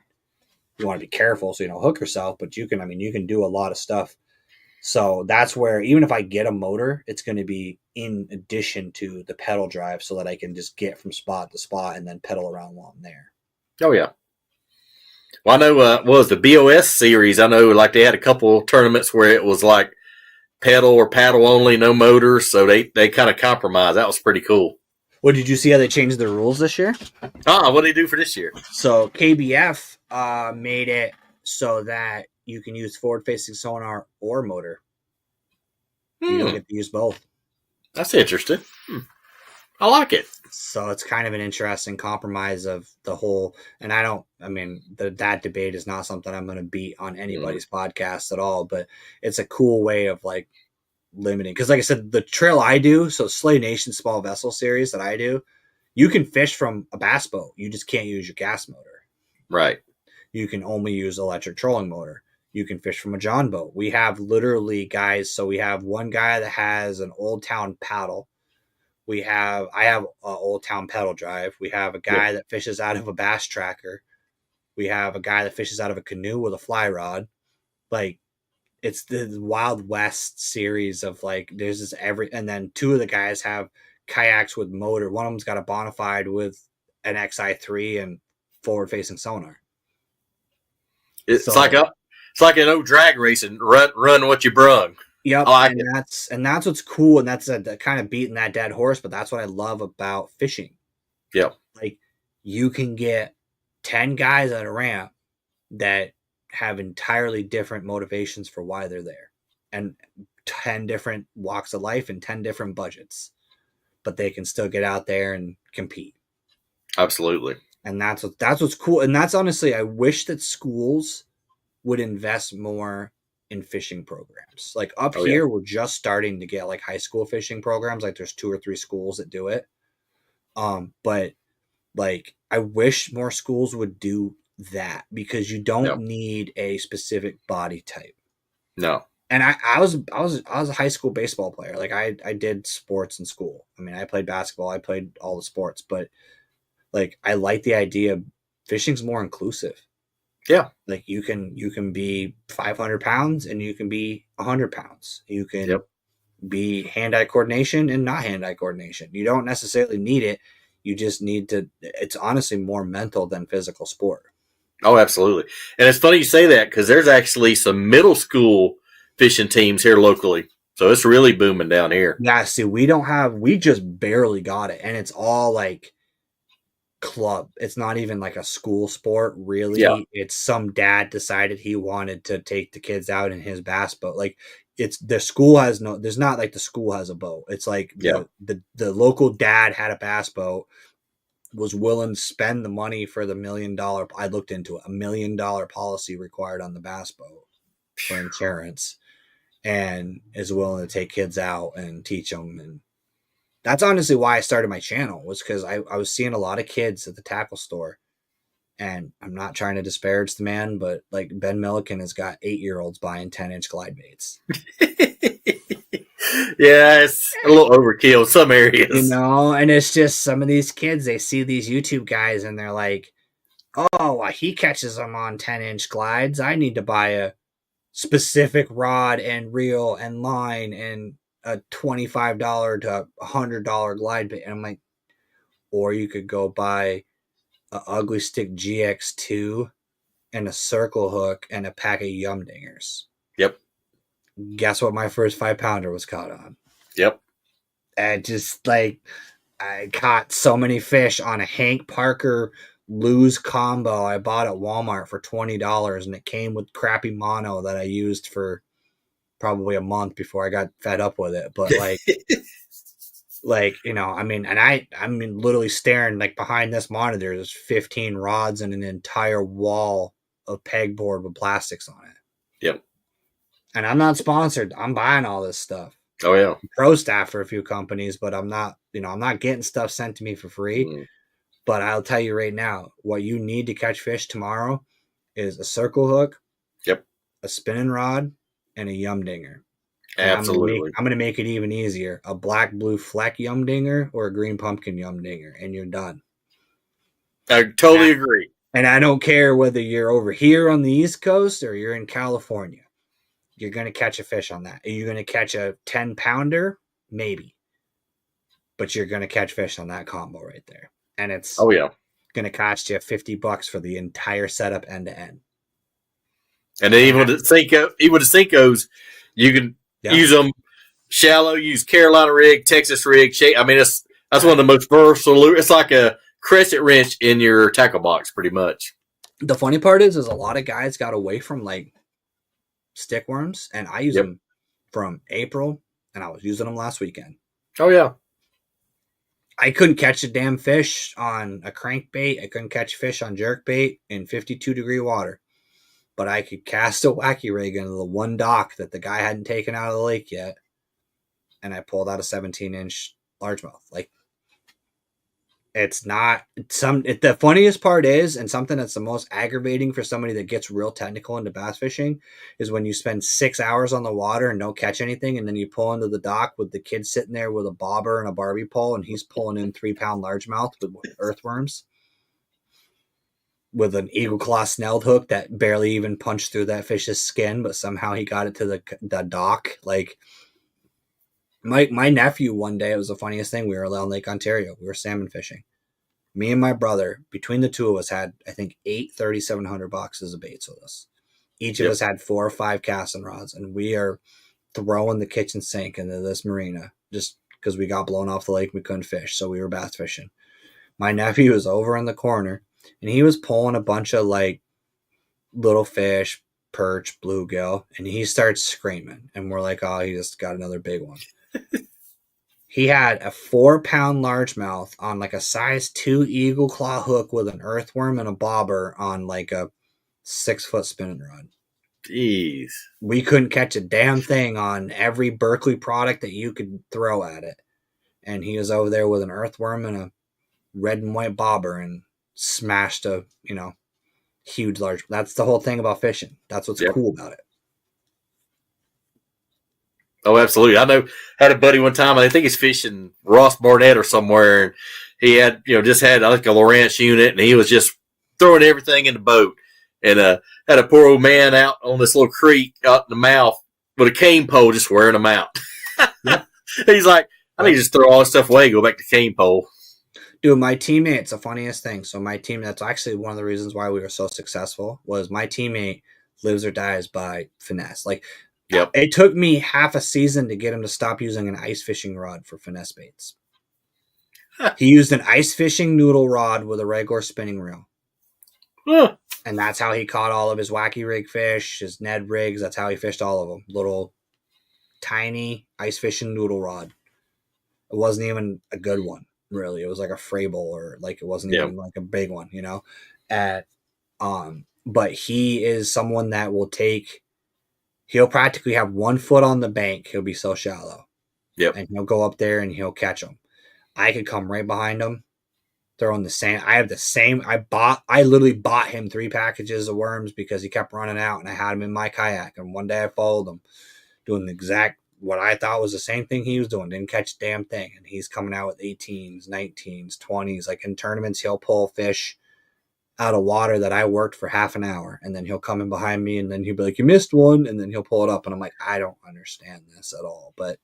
you want to be careful so you don't hook yourself, but you can do a lot of stuff. So that's where, even if I get a motor, it's going to be in addition to the pedal drive so that I can just get from spot to spot and then pedal around while I'm there. Oh, yeah. Well, I know, what was the BOS series? I know, like, they had a couple tournaments where it was like pedal or paddle only, no motors. So they kind of compromised. That was pretty cool. Well, did you see how they changed the rules this year? What did they do for this year? So KBF made it so that you can use forward-facing sonar or motor. You don't get to use both. That's interesting. I like it. So it's kind of an interesting compromise of the whole. And that debate is not something I'm going to beat on anybody's podcast at all. But it's a cool way of like limiting. Because like I said, the trail I do, so Slay Nation Small Vessel series that I do, you can fish from a bass boat. You just can't use your gas motor. Right. You can only use electric trolling motor. You can fish from a John boat. We have literally guys. So we have one guy that has an Old Town paddle. I have an Old Town pedal drive. We have a guy that fishes out of a bass tracker. We have a guy that fishes out of a canoe with a fly rod. Like it's the Wild West series of like, there's this and then two of the guys have kayaks with motor. One of them's got a Bonafide with an XI3 and forward facing sonar. It's like an old drag racing. Run what you brung. Yep, like that's what's cool, and that's kind of beating that dead horse. But that's what I love about fishing. Yep, like you can get 10 guys at a ramp that have entirely different motivations for why they're there, and 10 different walks of life and 10 different budgets, but they can still get out there and compete. Absolutely, and that's what's cool. And that's honestly, I wish that schools would invest more in fishing programs. Like up here, we're just starting to get like high school fishing programs. Like there's 2 or 3 schools that do it. But like I wish more schools would do that because you don't need a specific body type. No. And I was a high school baseball player. Like I did sports in school. I mean, I played basketball, I played all the sports, but like I like the idea of fishing's more inclusive. Yeah. Like you can be 500 pounds and you can be 100 pounds. You can be hand-eye coordination and not hand-eye coordination. You don't necessarily need it. You just need to, it's honestly more mental than physical sport. Oh, absolutely. And it's funny you say that because there's actually some middle school fishing teams here locally. So it's really booming down here. Yeah, see, we just barely got it. And it's all like club. It's not even like a school sport, really. Yeah. It's some dad decided he wanted to take the kids out in his bass boat. Like it's the school has there's not like the school has a boat. It's like the local dad had a bass boat, was willing to spend the money for the $1 million. I looked into it, $1 million policy required on the bass boat for insurance, and is willing to take kids out and teach them. And that's honestly why I started my channel, was because I was seeing a lot of kids at the tackle store, and I'm not trying to disparage the man, but like Ben Milliken has got 8-year-olds buying 10-inch glide baits. Yeah, it's a little overkill in some areas. You know, and it's just some of these kids, they see these YouTube guys and they're like, oh, well, he catches them on 10-inch glides. I need to buy a specific rod and reel and line and a $25 to $100 glide bait. And I'm like, or you could go buy a Ugly Stick GX2 and a circle hook and a pack of Yum Dingers. Yep. Guess what my first 5-pounder was caught on? Yep. And just like, I caught so many fish on a Hank Parker Lose combo I bought at Walmart for $20, and it came with crappy mono that I used for probably a month before I got fed up with it. But like, you know, I mean, and I'm literally staring like behind this monitor, there's 15 rods and an entire wall of pegboard with plastics on it. Yep. And I'm not sponsored. I'm buying all this stuff. Oh yeah. I'm pro staff for a few companies, but I'm not getting stuff sent to me for free. Mm. But I'll tell you right now, what you need to catch fish tomorrow is a circle hook, yep, a spinning rod, and a Yum Dinger. Absolutely. I'm going to make it even easier. A black blue fleck Yum Dinger or a green pumpkin Yum Dinger, and you're done. I totally agree. And I don't care whether you're over here on the East Coast or you're in California. You're going to catch a fish on that. Are you going to catch a 10-pounder? Maybe. But you're going to catch fish on that combo right there. And it's going to cost you $50 for the entire setup end to end. And then even with the Senkos, you can use them shallow, use Carolina rig, Texas rig. I mean, that's one of the most versatile. It's like a crescent wrench in your tackle box, pretty much. The funny part is a lot of guys got away from like stick worms, and I use them from April, and I was using them last weekend. Oh yeah. I couldn't catch a damn fish on a crankbait. I couldn't catch fish on jerkbait in 52-degree water. But I could cast a wacky rig into the one dock that the guy hadn't taken out of the lake yet. And I pulled out a 17-inch largemouth. Like, it's not the funniest part is, and something that's the most aggravating for somebody that gets real technical into bass fishing, is when you spend 6 hours on the water and don't catch anything, and then you pull into the dock with the kid sitting there with a bobber and a Barbie pole, and he's pulling in 3-pound largemouth with earthworms with an eagle claw snelled hook that barely even punched through that fish's skin, but somehow he got it to the dock. Like, my nephew one day, it was the funniest thing. We were on Lake Ontario. We were salmon fishing. Me and my brother, between the two of us, had, I think, 8 3,700 boxes of baits with us. Each of us had 4 or 5 casting rods, and we are throwing the kitchen sink into this marina just because we got blown off the lake. We couldn't fish, so we were bass fishing. My nephew was over in the corner, and he was pulling a bunch of like little fish, perch, bluegill, and he starts screaming, and we're like, oh, he just got another big one. He had a 4-pound largemouth on like a size 2 eagle claw hook with an earthworm and a bobber on like a 6-foot spinning rod. Jeez. We couldn't catch a damn thing on every Berkley product that you could throw at it. And he was over there with an earthworm and a red and white bobber and smashed a, huge large. That's the whole thing about fishing. That's what's cool about it. Oh, absolutely. I know. Had a buddy one time. I think he's fishing Ross Barnett or somewhere, and he had, just had like a Lowrance unit, and he was just throwing everything in the boat, and had a poor old man out on this little creek out in the mouth with a cane pole, just wearing them out. Yep. He's like, I need to just throw all this stuff away, go back to cane pole. Dude, my teammate, it's the funniest thing. So my team, that's actually one of the reasons why we were so successful, was my teammate lives or dies by finesse. Like, yep. It took me half a season to get him to stop using an ice fishing rod for finesse baits. He used an ice fishing noodle rod with a regular spinning reel. Huh. And that's how he caught all of his wacky rig fish, his Ned rigs. That's how he fished all of them. Little tiny ice fishing noodle rod. It wasn't even a good one, really. It was like a Frable, or like it wasn't even like a big one, But he is someone that will he'll practically have 1 foot on the bank. He'll be so shallow. Yep. And he'll go up there and he'll catch them. I could come right behind him, throwing the same. I have the same. I literally bought him 3 packages of worms because he kept running out, and I had him in my kayak. And one day I followed him doing the exact, what I thought was the same thing he was doing. Didn't catch a damn thing. And he's coming out with 18s, 19s, 20s. Like in tournaments, he'll pull fish out of water that I worked for half an hour, and then he'll come in behind me, and then he'll be like, you missed one, and then he'll pull it up, and I'm like, I don't understand this at all. But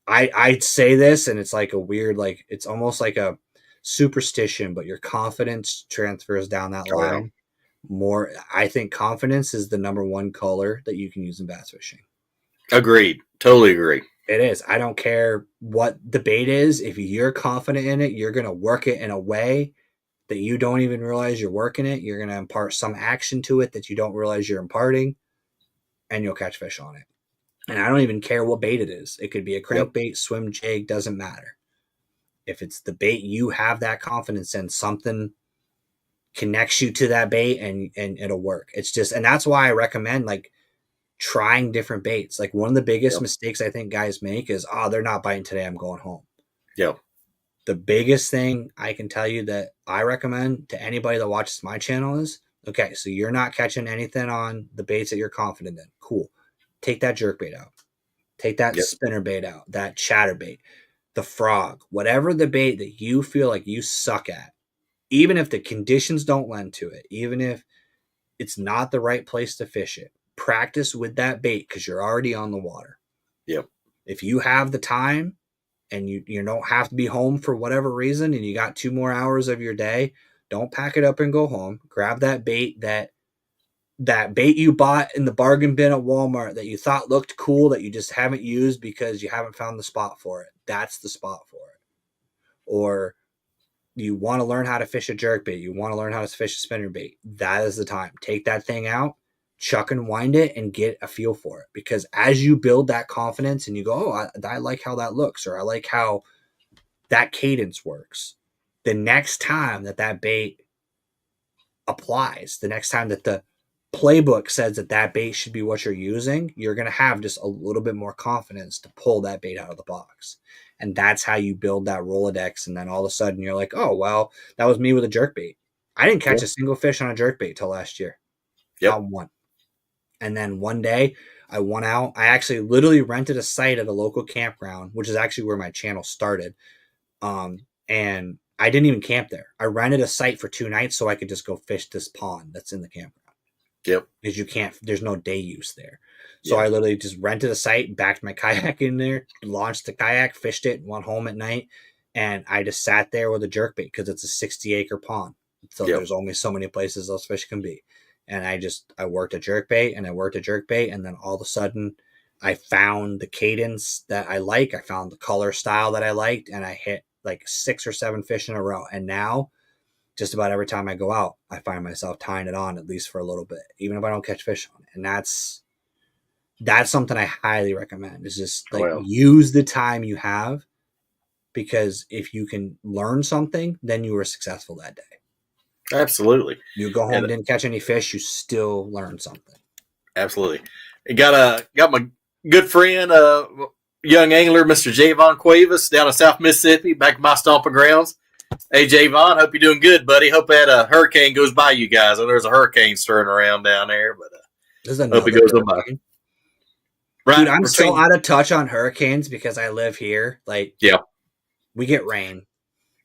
I'd say this, and it's like a weird, like it's almost like a superstition, but your confidence transfers down that line more. I think confidence is the number one color that you can use in bass fishing. Agreed. Totally agree. It is. I don't care what the bait is. If you're confident in it, you're going to work it in a way that you don't even realize you're working it. You're going to impart some action to it that you don't realize you're imparting, and you'll catch fish on it. And I don't even care what bait it is. It could be a crankbait, swim jig, doesn't matter. If it's the bait you have that confidence in, something connects you to that bait and it'll work. It's just, and that's why I recommend like trying different baits. Like one of the biggest mistakes I think guys make is, they're not biting today, I'm going home. Yeah. The biggest thing I can tell you that I recommend to anybody that watches my channel is, okay, so you're not catching anything on the baits that you're confident in. Cool. Take that jerk bait out. Take that spinner bait out, that chatter bait, the frog, whatever the bait that you feel like you suck at, even if the conditions don't lend to it, even if it's not the right place to fish it, practice with that bait because you're already on the water. Yep. If you have the time and you don't have to be home for whatever reason and you got 2 more hours of your day, don't pack it up and go home. Grab that bait, that bait you bought in the bargain bin at Walmart that you thought looked cool that you just haven't used because you haven't found the spot for it. That's the spot for it. Or you want to learn how to fish a jerkbait. You want to learn how to fish a spinnerbait. That is the time. Take that thing out, chuck and wind it, and get a feel for it. Because as you build that confidence and you go, I like how that looks, or I like how that cadence works, the next time that bait applies, the next time that the playbook says that bait should be what you're using, you're going to have just a little bit more confidence to pull that bait out of the box. And that's how you build that Rolodex. And then all of a sudden you're like, oh, well, that was me with a jerkbait. I didn't catch a single fish on a jerkbait till last year. Not one. And then one day I went out. I actually literally rented a site at a local campground, which is actually where my channel started. And I didn't even camp there. I rented a site for 2 nights so I could just go fish this pond that's in the campground. Yep. Because there's no day use there. So I literally just rented a site, backed my kayak in there, launched the kayak, fished it, and went home at night. And I just sat there with a jerkbait because it's a 60-acre pond. So there's only so many places those fish can be. And I worked a jerkbait and I worked a jerkbait. And then all of a sudden I found the cadence that I like. I found the color style that I liked. And I hit like 6 or 7 fish in a row. And now just about every time I go out, I find myself tying it on at least for a little bit, even if I don't catch fish on it. And that's something I highly recommend, is just use the time you have, because if you can learn something, then you were successful that day. Absolutely. You go home, didn't catch any fish, you still learned something. Absolutely. And got my good friend, young angler, Mr. Javon Cuevas down in South Mississippi, back in my stomping grounds. Hey, Javon, hope you're doing good, buddy. Hope that hurricane goes by you guys. I know there's a hurricane stirring around down there, but hope it goes by. Right. Dude, I'm so out of touch on hurricanes because I live here. Like, we get rain.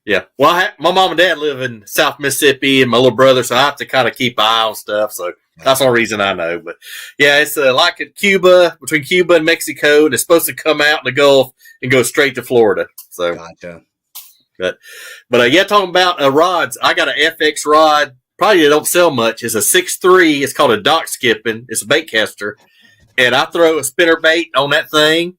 Yeah. Well, my mom and dad live in South Mississippi and my little brother, so I have to kind of keep an eye on stuff. So that's the only reason I know. But, yeah, it's like at Cuba, between Cuba and Mexico, and it's supposed to come out in the Gulf and go straight to Florida. So, gotcha. But talking about rods, I got an FX rod. Probably they don't sell much. It's a 6'3". It's called a dock skipping. It's a bait caster. And I throw a spinner bait on that thing,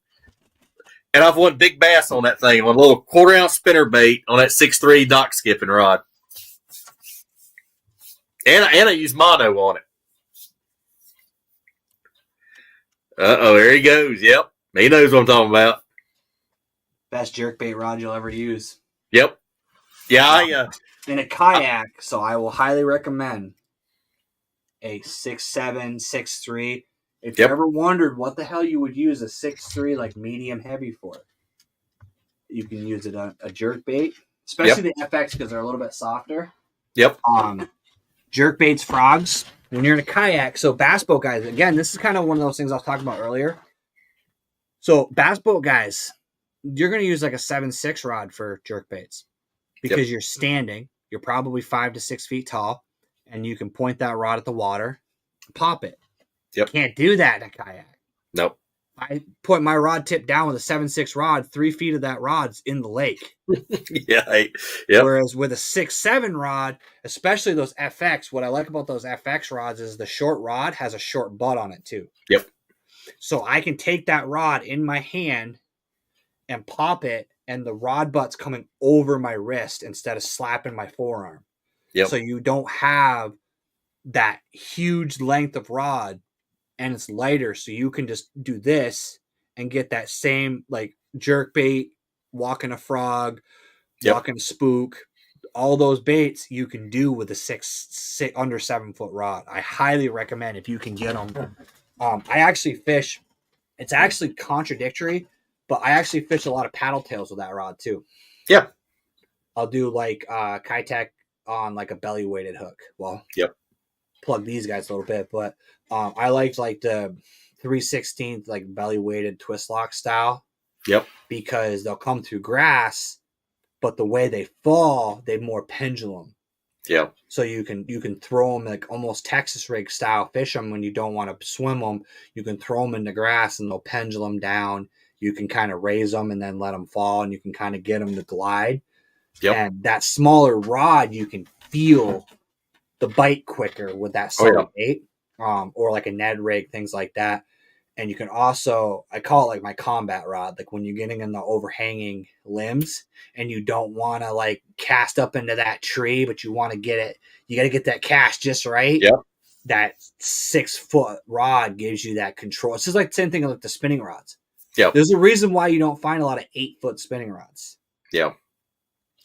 and I've won big bass on that thing, on a little 1/4-ounce spinner bait on that 6'3" dock skipping rod. And I use mono on it. There he goes. Yep. He knows what I'm talking about. Best jerkbait rod you'll ever use. Yep. Yeah, in a kayak, so I will highly recommend a 6'7", 6'3". If you ever wondered what the hell you would use a 6'3", like medium heavy for, you can use it on a jerkbait, especially the FX because they're a little bit softer. Yep. Jerkbaits, frogs, when you're in a kayak. So bass boat guys, again, this is kind of one of those things I was talking about earlier. So bass boat guys, you're going to use like a 7'6" rod for jerkbaits because you're standing. You're probably 5 to 6 feet tall, and you can point that rod at the water, pop it. Yep. Can't do that in a kayak. Nope. I put my rod tip down with a 7.6 rod, 3 feet of that rod's in the lake. Yep. Whereas with a 6.7 rod, especially those FX, what I like about those FX rods is the short rod has a short butt on it too. Yep. So I can take that rod in my hand and pop it, and the rod butt's coming over my wrist instead of slapping my forearm. Yep. So you don't have that huge length of rod, and it's lighter, so you can just do this and get that same like jerk bait, walking a frog, walking a spook, all those baits you can do with a six under 7 foot rod. I highly recommend if you can get them. I actually fish. It's actually contradictory, but I actually fish a lot of paddle tails with that rod too. Yeah, I'll do like Kitech on like a belly weighted hook. Well, plug these guys a little bit, but I liked like the 3/16 like belly weighted twist lock style. Yep. Because they'll come through grass, but the way they fall, they more pendulum. Yeah. So you can throw them like almost Texas rig style, fish them when you don't want to swim them. You can throw them in the grass and they'll pendulum down. You can kind of raise them and then let them fall, and you can kind of get them to glide. Yep. And that smaller rod, you can feel the bite quicker with that solid bait, or like a Ned rig, things like that. And you can also, I call it like my combat rod, like when you're getting in the overhanging limbs and you don't want to like cast up into that tree, but you want to get it, you got to get that cast just right. Yep. That 6 foot rod gives you that control. It's just like the same thing with the spinning rods. Yeah. There's a reason why you don't find a lot of 8 foot spinning rods. Yeah.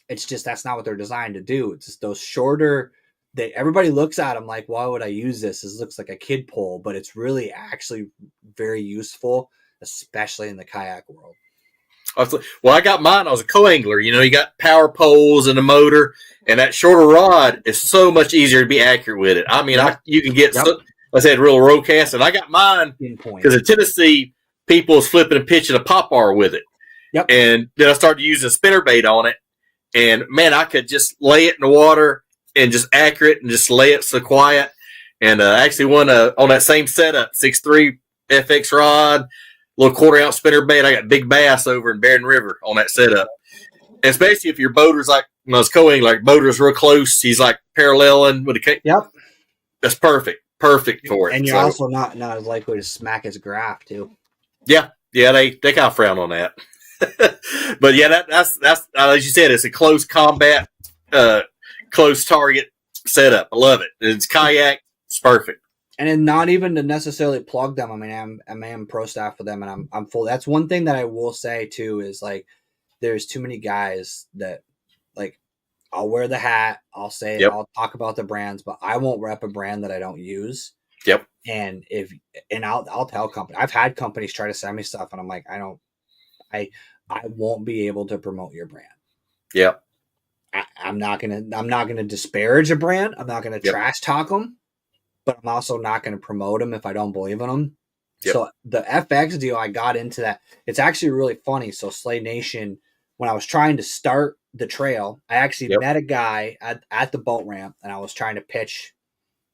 It's just, that's not what they're designed to do. It's just those shorter, everybody looks at them like, why would I use this? This looks like a kid pole, but it's really actually very useful, especially in the kayak world. Well, I got mine. I was a co-angler. You know, you got power poles and a motor, and that shorter rod is so much easier to be accurate with it. I mean, you can get, I said, real roll cast, and I got mine because in Tennessee, people was flipping and pitching a pop-bar with it. Yep. And then I started using a spinner bait on it, and man, I could just lay it in the water and just accurate and just lay it so quiet. And actually one on that same setup, 6.3 FX rod, little 1/4 ounce spinner bait. I got big bass over in Barron River on that setup. And especially if your boater's like, when I was coing, like boater's real close, he's like paralleling with the Yep. That's perfect for it. And you're also not as likely to smack his graph too. Yeah, they kind of frown on that. But yeah, that's as you said, it's a close combat, close target setup. I love it. It's kayak. It's perfect. And then not even to necessarily plug them. I mean, I'm pro staff for them, and I'm full. That's one thing that I will say too is like, there's too many guys that like, I'll wear the hat, I'll say, I'll talk about the brands, but I won't rep a brand that I don't use. Yep. And I'll tell company. I've had companies try to send me stuff, and I'm like, I won't be able to promote your brand. Yep. I'm not gonna disparage a brand. I'm not gonna trash talk them, but I'm also not gonna promote them if I don't believe in them. Yep. So the FX deal, I got into that. It's actually really funny. So Slade Nation, when I was trying to start the trail, I actually met a guy at the boat ramp, and I was trying to pitch,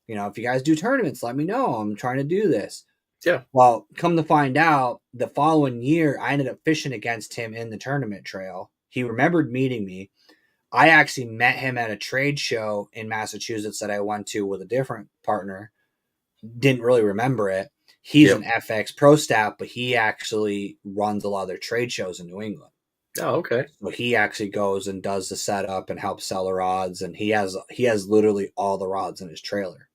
you know, if you guys do tournaments, let me know. I'm trying to do this. Yeah. Well, come to find out, the following year, I ended up fishing against him in the tournament trail. He remembered meeting me. I actually met him at a trade show in Massachusetts that I went to with a different partner. Didn't really remember it. He's an FX pro staff, but he actually runs a lot of their trade shows in New England. Oh, okay. So he actually goes and does the setup and helps sell the rods, and he has literally all the rods in his trailer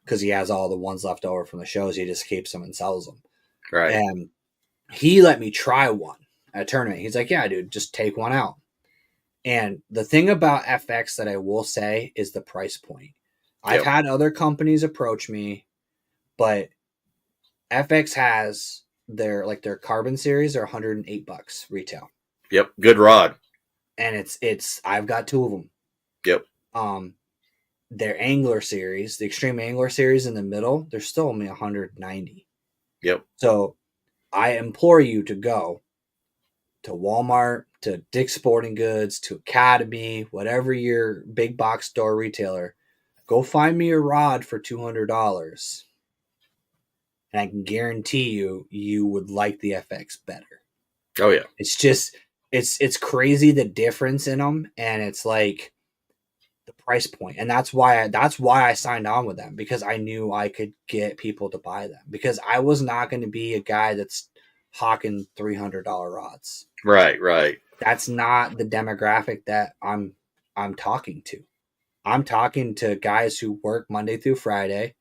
because he has all the ones left over from the shows. He just keeps them and sells them. Right. And he let me try one at a tournament. He's like, "Yeah, dude, just take one out." And the thing about FX that I will say is the price point. I've had other companies approach me, but FX has their carbon series are $108 retail. Yep. Good rod. And it's I've got 2 of them. Yep. Their angler series, the extreme angler series in the middle, they're still only $190. Yep. So I implore you to go to Walmart, to Dick's Sporting Goods, to Academy, whatever your big box store retailer, go find me a rod for $200 and I can guarantee you would like the FX better. Oh yeah. It's just it's crazy the difference in them, and it's like the price point, and that's why I signed on with them, because I knew I could get people to buy them, because I was not going to be a guy that's hawking $300 rods. Right. That's not the demographic that I'm talking to. I'm talking to guys who work Monday through Friday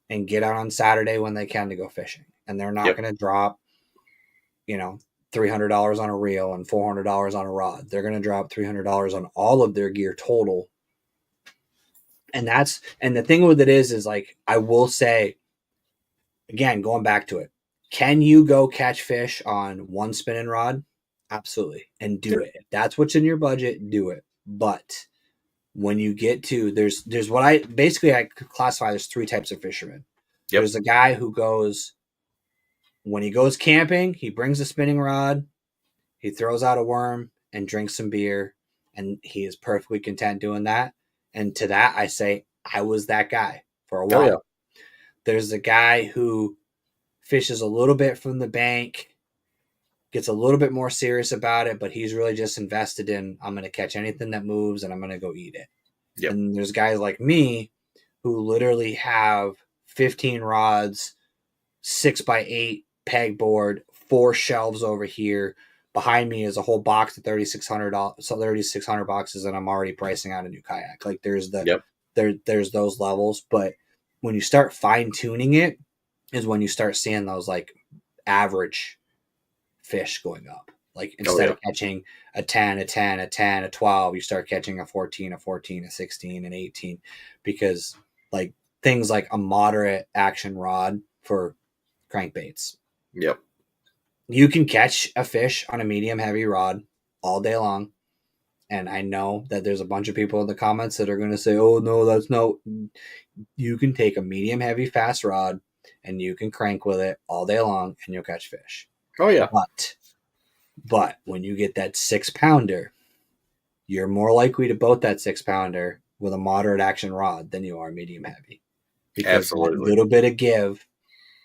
and get out on Saturday when they can to go fishing, and they're not going to drop, $300 on a reel and $400 on a rod. They're going to drop $300 on all of their gear total. And the thing with it is like, I will say, again, going back to it, can you go catch fish on one spinning rod? Absolutely. And do it. If that's what's in your budget, do it. But when you get to, there's what I could classify, there's three types of fishermen. Yep. There's a guy who goes, when he goes camping, he brings a spinning rod, he throws out a worm and drinks some beer, and he is perfectly content doing that. And to that, I say, I was that guy for a while. Oh, yeah. There's a guy who fishes a little bit from the bank, gets a little bit more serious about it, but he's really just invested in, I'm going to catch anything that moves and I'm going to go eat it. Yep. And there's guys like me who literally have 15 rods, 6x8 pegboard, 4 shelves over here. Behind me is a whole box of $3,600 boxes, and I'm already pricing out a new kayak. Like there's there's those levels, but when you start fine tuning it is when you start seeing those like average fish going up. Like instead of catching a 10, a 10, a 10, a 12, you start catching a 14, a 14, a 16, an 18, because like things like a moderate action rod for crankbaits. Yep. You can catch a fish on a medium heavy rod all day long. And I know that there's a bunch of people in the comments that are going to say, oh, no, that's no. You can take a medium heavy fast rod and you can crank with it all day long and you'll catch fish. Oh, yeah. But when you get that 6-pounder, you're more likely to boat that 6-pounder with a moderate action rod than you are medium heavy. Because absolutely. That little bit of give,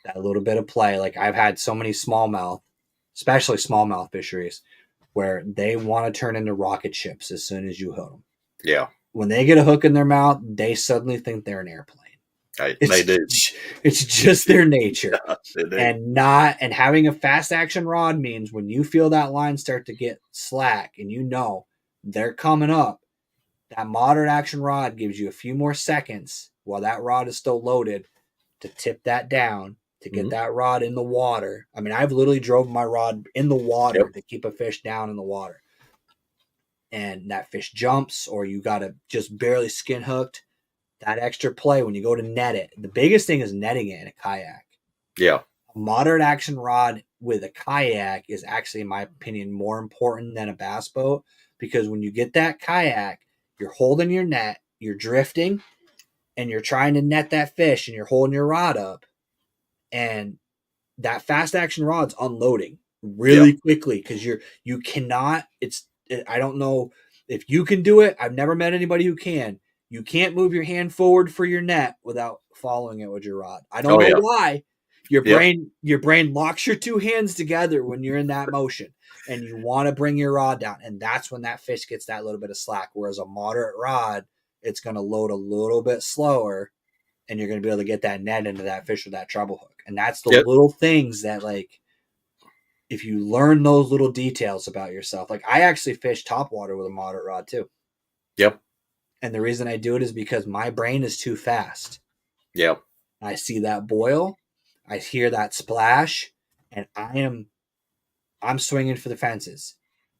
that little bit of play. Like I've had so many smallmouth, especially smallmouth fisheries, where they want to turn into rocket ships as soon as you hook them. Yeah. When they get a hook in their mouth, they suddenly think they're an airplane. They do. It's just their nature. And having a fast action rod means when you feel that line start to get slack and you know they're coming up, that moderate action rod gives you a few more seconds while that rod is still loaded to tip that down, to get that rod in the water. I mean, I've literally drove my rod in the water to keep a fish down in the water. And that fish jumps, or you got to just barely skin hooked. That extra play when you go to net it. The biggest thing is netting it in a kayak. Yeah. A moderate action rod with a kayak is actually, in my opinion, more important than a bass boat, because when you get that kayak, you're holding your net, you're drifting, and you're trying to net that fish, and you're holding your rod up. And that fast action rod's unloading really quickly, because you cannot. I don't know if you can do it. I've never met anybody who can. You can't move your hand forward for your net without following it with your rod. I don't know why. Your brain locks your two hands together when you're in that motion, and you want to bring your rod down, and that's when that fish gets that little bit of slack. Whereas a moderate rod, it's going to load a little bit slower, and you're going to be able to get that net into that fish with that treble hook. And that's the little things that, like, if you learn those little details about yourself, like I actually fish topwater with a moderate rod too. Yep. And the reason I do it is because my brain is too fast. Yep. I see that boil, I hear that splash, and I'm swinging for the fences.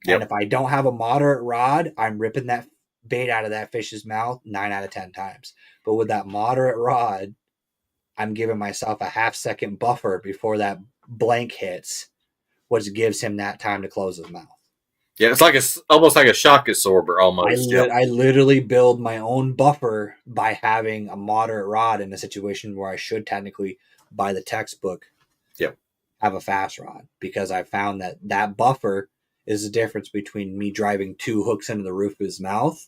Yep. And if I don't have a moderate rod, I'm ripping that bait out of that fish's mouth 9 out of 10 times. But with that moderate rod, I'm giving myself a half-second buffer before that blank hits, which gives him that time to close his mouth. Yeah, it's like almost like a shock absorber almost. I literally build my own buffer by having a moderate rod in a situation where I should technically, by the textbook, have a fast rod, because I found that buffer is the difference between me driving 2 hooks into the roof of his mouth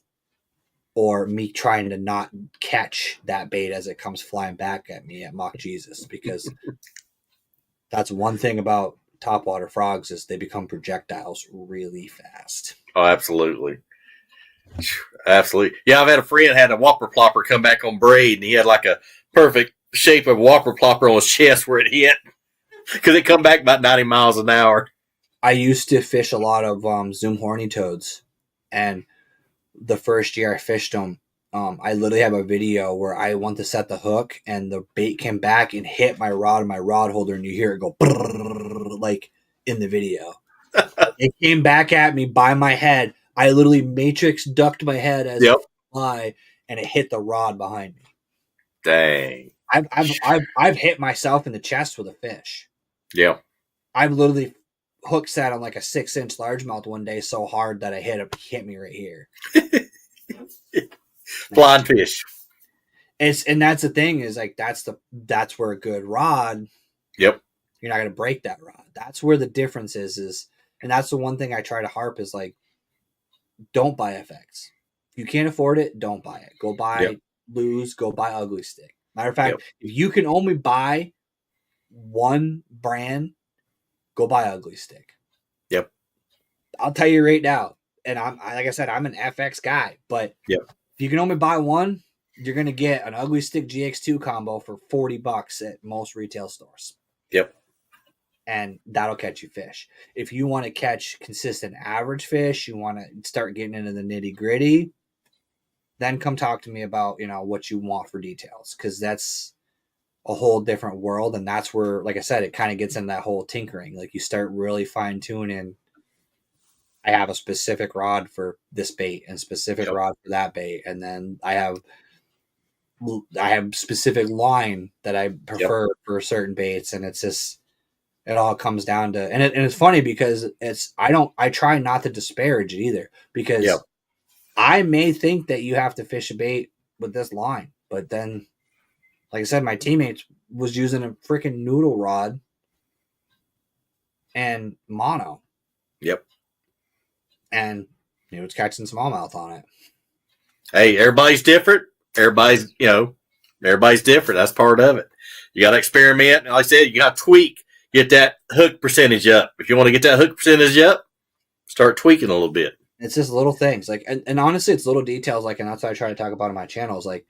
or me trying to not catch that bait as it comes flying back at me at Mock Jesus, because That's one thing about topwater frogs is they become projectiles really fast. Oh, absolutely. Absolutely. Yeah, I've had a friend had a whopper plopper come back on braid, and he had like a perfect shape of whopper plopper on his chest where it hit because it come back about 90 miles an hour. I used to fish a lot of Zoom horny toads, and the first year I fished them, I literally have a video where I went to set the hook, and the bait came back and hit my rod and my rod holder, and you hear it go like in the video. It came back at me by my head. I literally matrix ducked my head as a fly, and it hit the rod behind me. Dang! I've hit myself in the chest with a fish. Yeah, I've literally hook set on like a 6-inch largemouth one day so hard that I hit me right here. Flying fish. And that's the thing is like that's where a good rod. Yep. You're not gonna break that rod. That's where the difference is, and that's the one thing I try to harp is like, don't buy FX. If you can't afford it, don't buy it. Go buy Lose. Go buy Ugly Stick. Matter of fact, if you can only buy one brand, go buy Ugly Stick. Yep. I'll tell you right now, and like I said, I'm an FX guy, but if you can only buy one, you're gonna get an Ugly Stick GX2 combo for $40 at most retail stores. Yep. And that'll catch you fish. If you want to catch consistent average fish, you want to start getting into the nitty gritty, then come talk to me about, what you want for details. Cause that's a whole different world. And that's where, like I said, it kind of gets in that whole tinkering. Like you start really fine tuning. I have a specific rod for this bait and specific rod for that bait. And then I have specific line that I prefer for certain baits. And it's just, it all comes down to, and it's funny because I try not to disparage it either, because I may think that you have to fish a bait with this line, but then, like I said, my teammates was using a freaking noodle rod and mono. Yep. And it was catching smallmouth on it. Hey, everybody's different. Everybody's different. That's part of it. You got to experiment. Like I said, you got to tweak. Get that hook percentage up. If you want to get that hook percentage up, start tweaking a little bit. It's just little things. Like, and honestly, it's little details. Like, and that's what I try to talk about on my channel is like,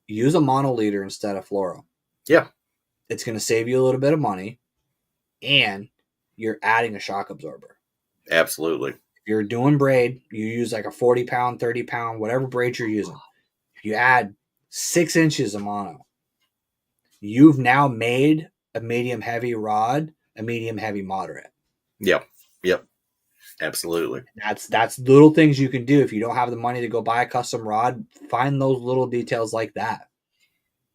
use a mono leader instead of fluoro. Yeah. It's going to save you a little bit of money, and you're adding a shock absorber. Absolutely. If you're doing braid, you use like a 40 pound, 30 pound, whatever braid you're using. If you add 6 inches of mono, you've now made a medium heavy rod, a medium heavy moderate. Yep. Absolutely. That's little things you can do. If you don't have the money to go buy a custom rod, find those little details like that.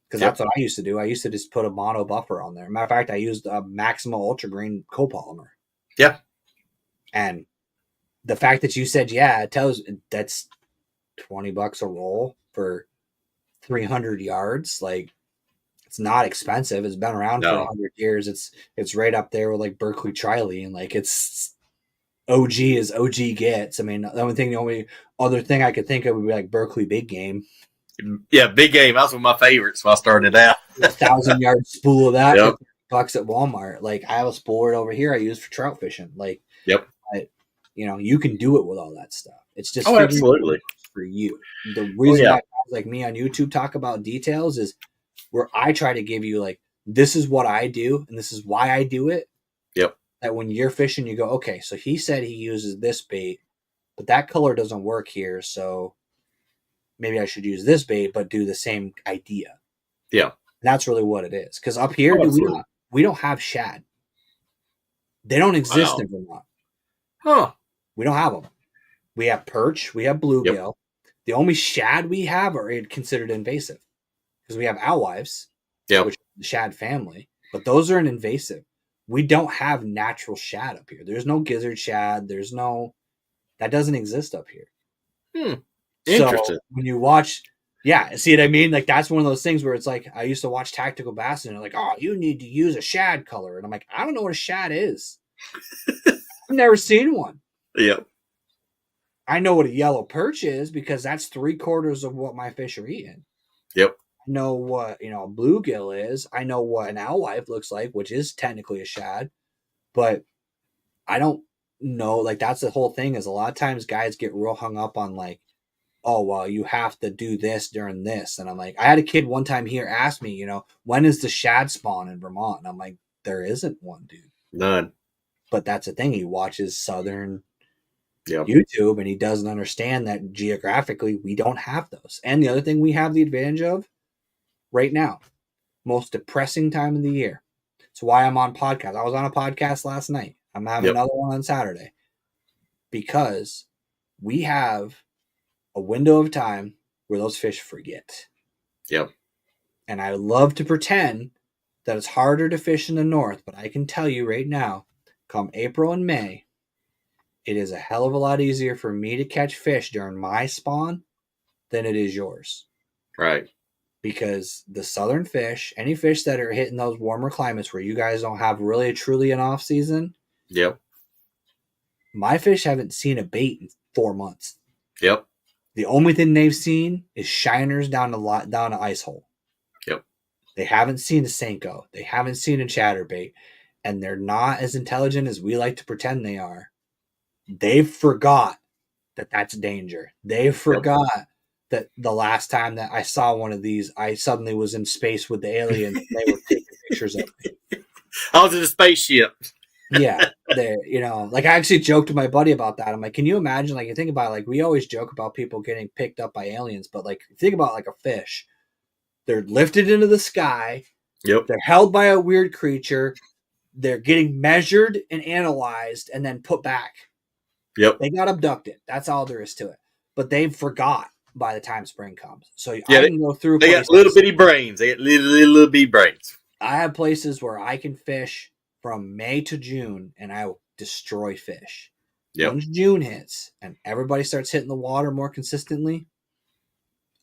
Because that's what I used to do. I used to just put a mono buffer on there. Matter of fact, I used a Maxima Ultra Green copolymer. Yeah. And the fact that you said, it tells that's $20 a roll for 300 yards. Like, it's not expensive. It's been around for 100 years. It's right up there with like Berkeley Triley, and like it's OG as OG gets. I mean, the only other thing I could think of would be like Berkeley Big Game. Yeah, Big Game. That was one of my favorites when I started out. 1,000-yard spool of that for $30 at Walmart. Like, I have a spool right over here I use for trout fishing. Like, you can do it with all that stuff. It's just absolutely for you. The reason why guys like me on YouTube talk about details is where I try to give you like, this is what I do and this is why I do it. Yep. That when you're fishing, you go, okay, so he said he uses this bait, but that color doesn't work here. So maybe I should use this bait, but do the same idea. Yeah. And that's really what it is. Because up here, we don't have shad. They don't exist in Vermont. Huh. We don't have them. We have perch. We have bluegill. Yep. The only shad we have are considered invasive. Because we have alewives, which is the shad family. But those are an invasive. We don't have natural shad up here. There's no gizzard shad. That doesn't exist up here. Interesting. So when you watch, see what I mean? Like, that's one of those things where it's like, I used to watch Tactical Bass and they're like, oh, you need to use a shad color. And I'm like, I don't know what a shad is. I've never seen one. Yep. I know what a yellow perch is because that's 3/4 of what my fish are eating. Yep. know what, a bluegill is. I know what an alewife looks like, which is technically a shad, but I don't know. Like, that's the whole thing, is a lot of times guys get real hung up on like, oh, well, you have to do this during this. And I'm like, I had a kid one time here ask me, when is the shad spawn in Vermont? And I'm like, there isn't one, dude. None. But that's the thing. He watches Southern Yep. YouTube, and he doesn't understand that geographically we don't have those. And the other thing we have the advantage of right now, most depressing time of the year. It's why I'm on podcast. I was on a podcast last night. I'm having another one on Saturday, because we have a window of time where those fish forget. Yep. And I love to pretend that it's harder to fish in the north, but I can tell you right now, come April and May, it is a hell of a lot easier for me to catch fish during my spawn than it is yours. Right. Because the southern fish, any fish that are hitting those warmer climates where you guys don't have really truly an off season, Yep. my fish haven't seen a bait in 4 months. Yep. The only thing they've seen is shiners down to ice hole. Yep. They haven't seen a Senko. They haven't seen a chatterbait. And they're not as intelligent as we like to pretend they are. They forgot that that's danger. They forgot that the last time that I saw one of these, I suddenly was in space with the aliens. And they were taking pictures of me. I was in a spaceship. Yeah, like I actually joked to my buddy about that. I'm like, can you imagine? Like, you think about it, like we always joke about people getting picked up by aliens, but like think about like a fish. They're lifted into the sky. Yep. They're held by a weird creature. They're getting measured and analyzed and then put back. Yep. They got abducted. That's all there is to it. But they forgot by the time spring comes. So I can go through. They got little bitty brains. They got little bitty brains. I have places where I can fish from May to June, and I will destroy fish. Yep. Once June hits and everybody starts hitting the water more consistently,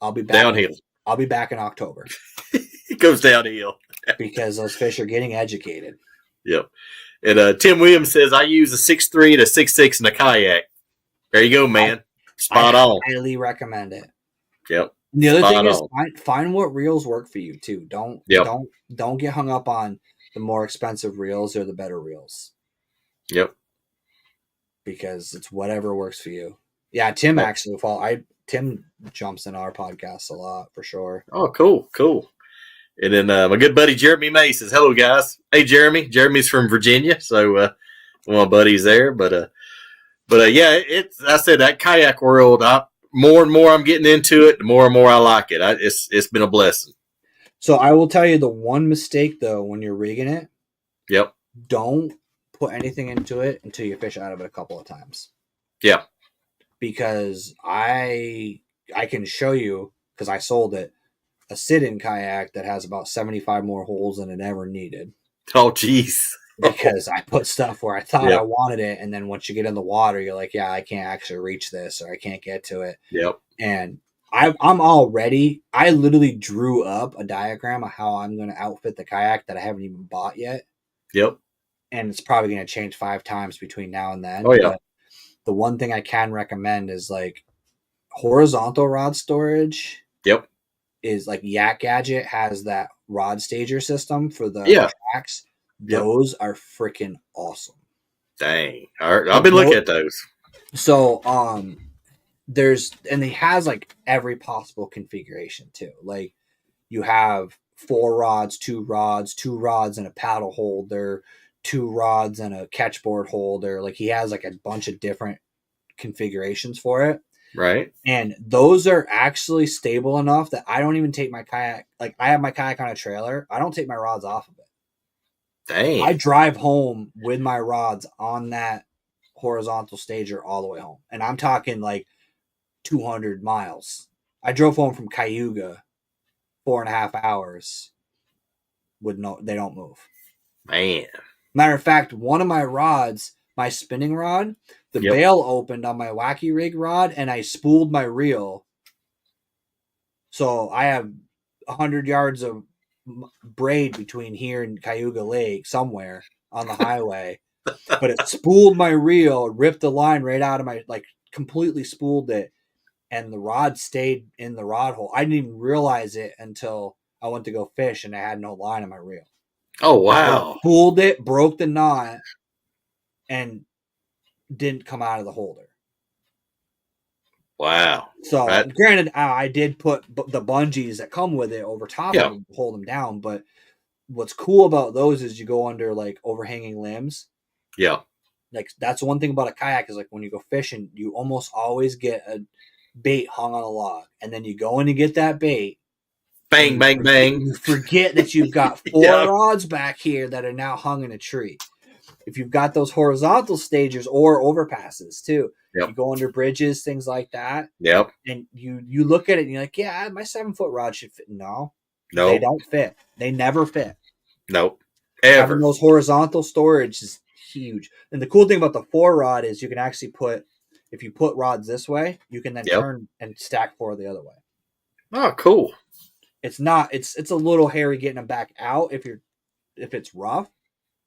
I'll be back. Downhill. I'll be back in October. It goes downhill. Because those fish are getting educated. Yep. And Tim Williams says, I use a 6'3" and a 6'6" in a kayak. There you go, man. Spot on. I highly recommend it. Yep. And the other Spot thing is on. find what reels work for you too. Don't get hung up on the more expensive reels or the better reels. Yep. Because it's whatever works for you. Yeah, Tim actually Tim jumps in our podcast a lot for sure. Oh, cool. And then my good buddy Jeremy May says, hello, guys. Hey, Jeremy. Jeremy's from Virginia, so one of my buddies there. But yeah, I said that kayak world, more and more I'm getting into it, the more and more I like it. It's been a blessing. So I will tell you the one mistake, though, when you're rigging it. Yep. Don't put anything into it until you fish out of it a couple of times. Yeah. Because I can show you, because I sold it, a sit-in kayak that has about 75 more holes than it ever needed. Oh, jeez. Because I put stuff where I thought I wanted it, and then once you get in the water, you're like, yeah, I can't actually reach this, or I can't get to it. Yep. And I'm all ready. I literally drew up a diagram of how I'm going to outfit the kayak that I haven't even bought yet. Yep. And it's probably going to change 5 times between now and then. Oh, yeah. But the one thing I can recommend is like horizontal rod storage. Yep. Is like Yak Gadget has that rod stager system for the tracks. Those are freaking awesome. Dang. All right. I've been looking at those. So he has like every possible configuration too. Like you have 4 rods, 2 rods and a paddle holder, 2 rods and a catchboard holder. Like he has like a bunch of different configurations for it. Right. And those are actually stable enough that I don't even take my kayak. Like I have my kayak on a trailer. I don't take my rods off of it. Dang. I drive home with my rods on that horizontal stager all the way home. And I'm talking like 200 miles. I drove home from Cayuga 4.5 hours they don't move. Man. Matter of fact, one of my rods, my spinning rod, the bail opened on my Wacky Rig rod and I spooled my reel. So I have 100 yards of braid between here and Cayuga Lake somewhere on the highway. But it spooled my reel, ripped the line right out of my, like completely spooled it. and the rod stayed in the rod hole. I didn't even realize it until I went to go fish and I had no line in my reel. Oh, wow. I pulled it, broke the knot, and didn't come out of the holder. Wow. So, granted, I did put the bungees that come with it over top of them to hold them down. But what's cool about those is you go under like overhanging limbs. Yeah. Like that's one thing about a kayak is like when you go fishing, you almost always get a bait hung on a log, and then you go in to get that bait. Bang, bang, bang. You forget that you've got 4 rods back here that are now hung in a tree. If you've got those horizontal stagers or overpasses too, you go under bridges, things like that. Yep. And you look at it and you're like, yeah, my 7-foot rod should fit. No, nope. They don't fit. They never fit. Nope. Ever. Having those horizontal storage is huge. And the cool thing about the 4 rod is you can actually if you put rods this way, you can then turn and stack 4 the other way. Oh, cool. It's a little hairy getting them back out if it's rough.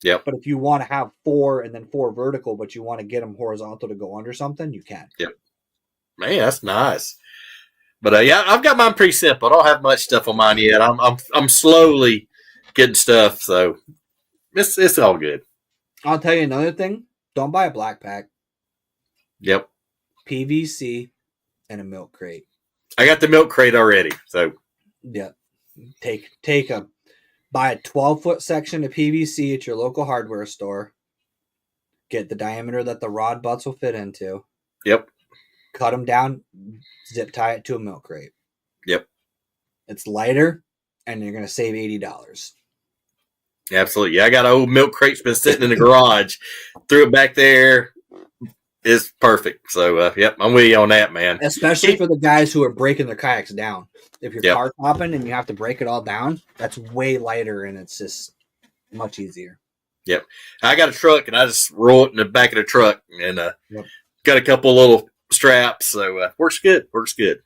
Yep. But if you want to have 4 and then 4 vertical, but you want to get them horizontal to go under something, you can. Yep. Man, that's nice. But I've got mine pretty simple. I don't have much stuff on mine yet. I'm slowly getting stuff, so it's all good. I'll tell you another thing. Don't buy a black pack. Yep. PVC and a milk crate. I got the milk crate already, so yeah. Buy a 12-foot section of PVC at your local hardware store. Get the diameter that the rod butts will fit into. Yep. Cut them down, zip tie it to a milk crate. Yep. It's lighter, and you're going to save $80. Absolutely. Yeah, I got an old milk crate been sitting in the garage. Threw it back there. It's perfect. So, I'm with you on that, man. Especially for the guys who are breaking their kayaks down. If you're car topping and you have to break it all down, that's way lighter and it's just much easier. Yep. I got a truck and I just roll it in the back of the truck and got a couple little straps. So works good. Works good.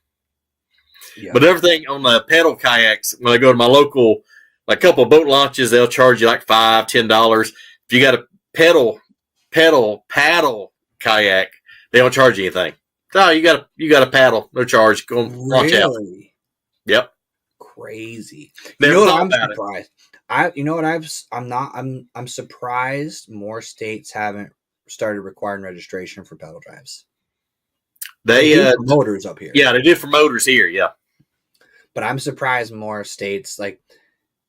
Yep. But everything on the pedal kayaks, when I go to my local, like couple of boat launches, they'll charge you like $5, $10. If you got a paddle kayak, they don't charge you anything. So you got a paddle, no charge. Go and launch out. Yep. Crazy. Never you know thought what, I'm about surprised. I'm surprised more states haven't started requiring registration for pedal drives. They do for motors up here. Yeah, they do for motors here, yeah. But I'm surprised more states, like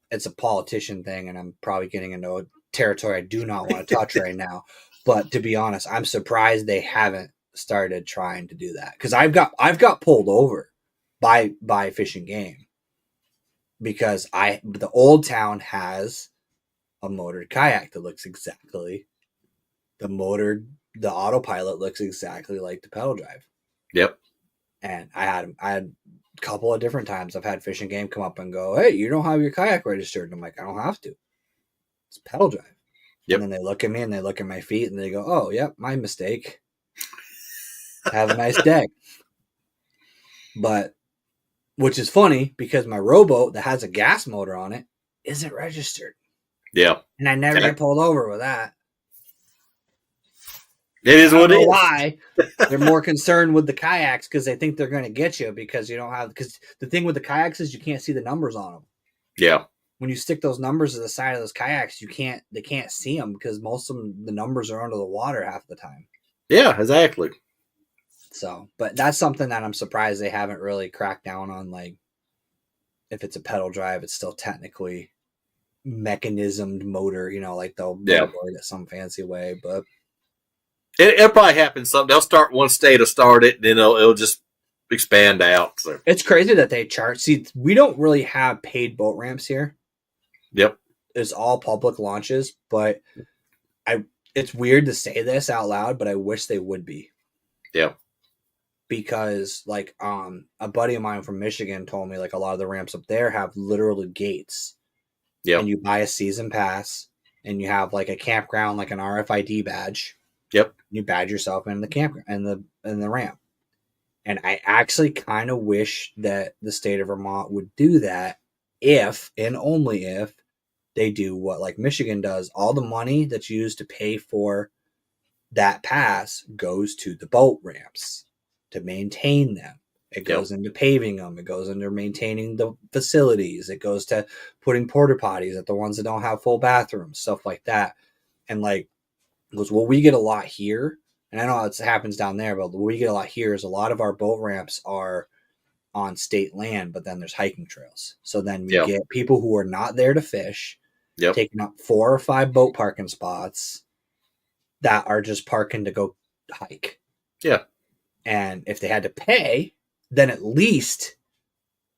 it's a politician thing, and I'm probably getting into a territory I do not want to touch right now. But to be honest, I'm surprised they haven't started trying to do that. Because I've got pulled over by Fish and Game because the Old Town has a motored kayak that looks exactly the autopilot looks exactly like the pedal drive. Yep. And I had a couple of different times I've had Fish and Game come up and go, "Hey, you don't have your kayak registered." And I'm like, "I don't have to. It's pedal drive." Yep. And then they look at me and they look at my feet and they go, "Oh, yep, my mistake. Have a nice day." But which is funny because my rowboat that has a gas motor on it isn't registered. Yeah. And I never get pulled over with that. It is what it is. Why they're more concerned with the kayaks because they think they're going to get you because you don't have. Because the thing with the kayaks is you can't see the numbers on them. Yeah. When you stick those numbers to the side of those kayaks, they can't see them because most of them, the numbers are under the water half the time. Yeah, exactly. So, but that's something that I'm surprised they haven't really cracked down on. Like, if it's a pedal drive, it's still technically mechanismed motor. Like they'll motor it some fancy way, but. It'll probably happen. They'll start one state to start it, and then it'll just expand out. So. It's crazy that they charge. See, we don't really have paid boat ramps here. Yep, it's all public launches, but it's weird to say this out loud, but I wish they would be. Yeah, because like a buddy of mine from Michigan told me like a lot of the ramps up there have literally gates. Yeah, and you buy a season pass, and you have like a campground, like an RFID badge. Yep. You badge yourself in the campground and the ramp. And I actually kind of wish that the state of Vermont would do that if and only if they do what like Michigan does. All the money that's used to pay for that pass goes to the boat ramps to maintain them. It goes into paving them. It goes into maintaining the facilities. It goes to putting porta potties at the ones that don't have full bathrooms, stuff like that. And like, goes, well, we get a lot here. And I know it happens down there, but what we get a lot here is a lot of our boat ramps are on state land, but then there's hiking trails. So then we get people who are not there to fish, taking up 4 or 5 boat parking spots that are just parking to go hike. Yeah. And if they had to pay, then at least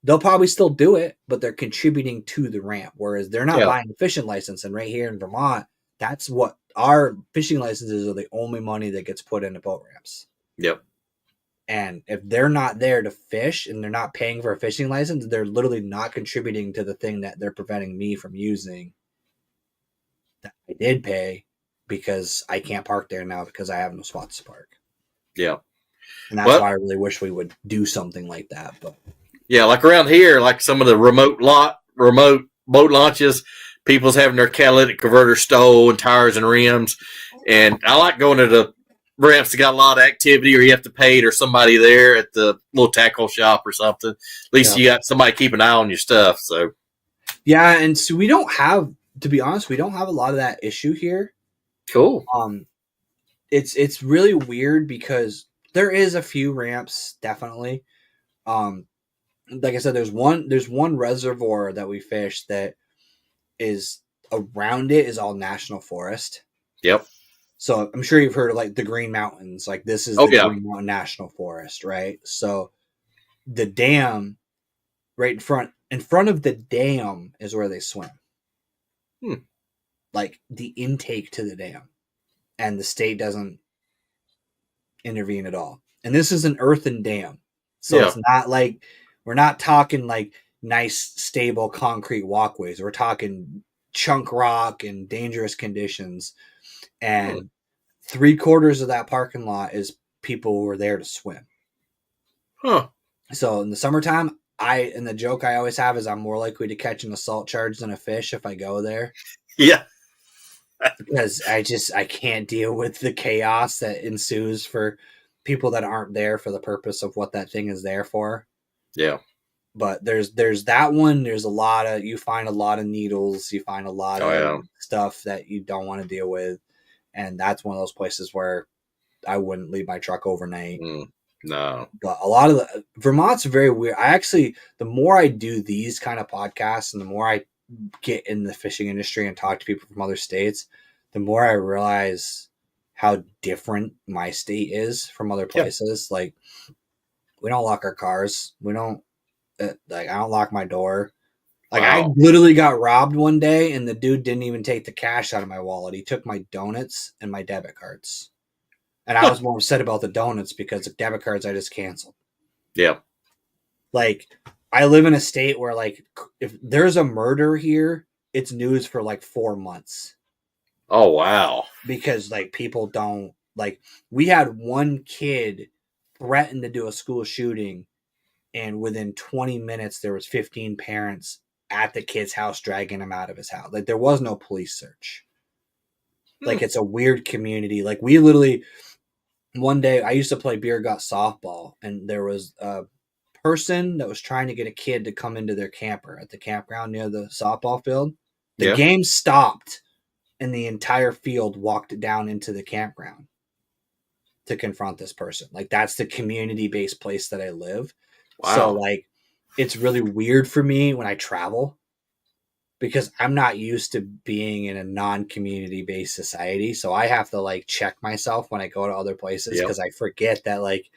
they'll probably still do it, but they're contributing to the ramp. Whereas they're not buying a fishing license. And right here in Vermont, that's what our fishing licenses are, the only money that gets put into boat ramps. Yep. And if they're not there to fish and they're not paying for a fishing license, they're literally not contributing to the thing that they're preventing me from using that I did pay, because I can't park there now because I have no spots to park. Yeah. And that's why I really wish we would do something like that. But yeah, like around here, like some of the remote boat launches, people's having their catalytic converter stole and tires and rims. And I like going to the ramps that got a lot of activity, or you have to pay it, or somebody there at the little tackle shop or something. At least you got somebody keep an eye on your stuff. So yeah, and so we don't have, to be honest, we don't have a lot of that issue here. Cool. It's really weird because there is a few ramps, definitely. Like I said, there's one reservoir that we fish that is around it is all national forest. Yep. So I'm sure you've heard of like the Green Mountains. Like this is the Green Mountain National Forest, right? So the dam right in front of the dam is where they swim. Like the intake to the dam. And the state doesn't intervene at all. And this is an earthen dam. So it's not like, we're not talking like nice, stable concrete walkways. We're talking chunk rock and dangerous conditions. And 3/4 of that parking lot is people who are there to swim. So in the summertime, and the joke I always have is I'm more likely to catch an assault charge than a fish if I go there. Yeah. Because I can't deal with the chaos that ensues for people that aren't there for the purpose of what that thing is there for. Yeah. But there's that one. There's you find a lot of needles. You find a lot of stuff that you don't want to deal with. And that's one of those places where I wouldn't leave my truck overnight. No. But a lot of Vermont's very weird. The more I do these kind of podcasts and the more I get in the fishing industry and talk to people from other states, the more I realize how different my state is from other places. Like, we don't lock our cars. We don't, I don't lock my door. Like, I literally got robbed one day and the dude didn't even take the cash out of my wallet. He took my donuts and my debit cards. And I was more upset about the donuts because the debit cards I just canceled. Yeah. Like, I live in a state where, like, if there's a murder here, it's news for, like, 4 months. Oh, wow. Because, like, people don't, like, we had one kid threaten to do a school shooting, and within 20 minutes, there was 15 parents at the kid's house dragging him out of his house. Like, there was no police search. Like, it's a weird community. Like, we literally, one day, I used to play beer gut softball, and there was a person that was trying to get a kid to come into their camper at the campground near the softball field. The game stopped, and the entire field walked down into the campground to confront this person. Like, that's the community-based place that I live. Wow. So, like, it's really weird for me when I travel because I'm not used to being in a non-community based society. So I have to, like, check myself when I go to other places because I forget that, like,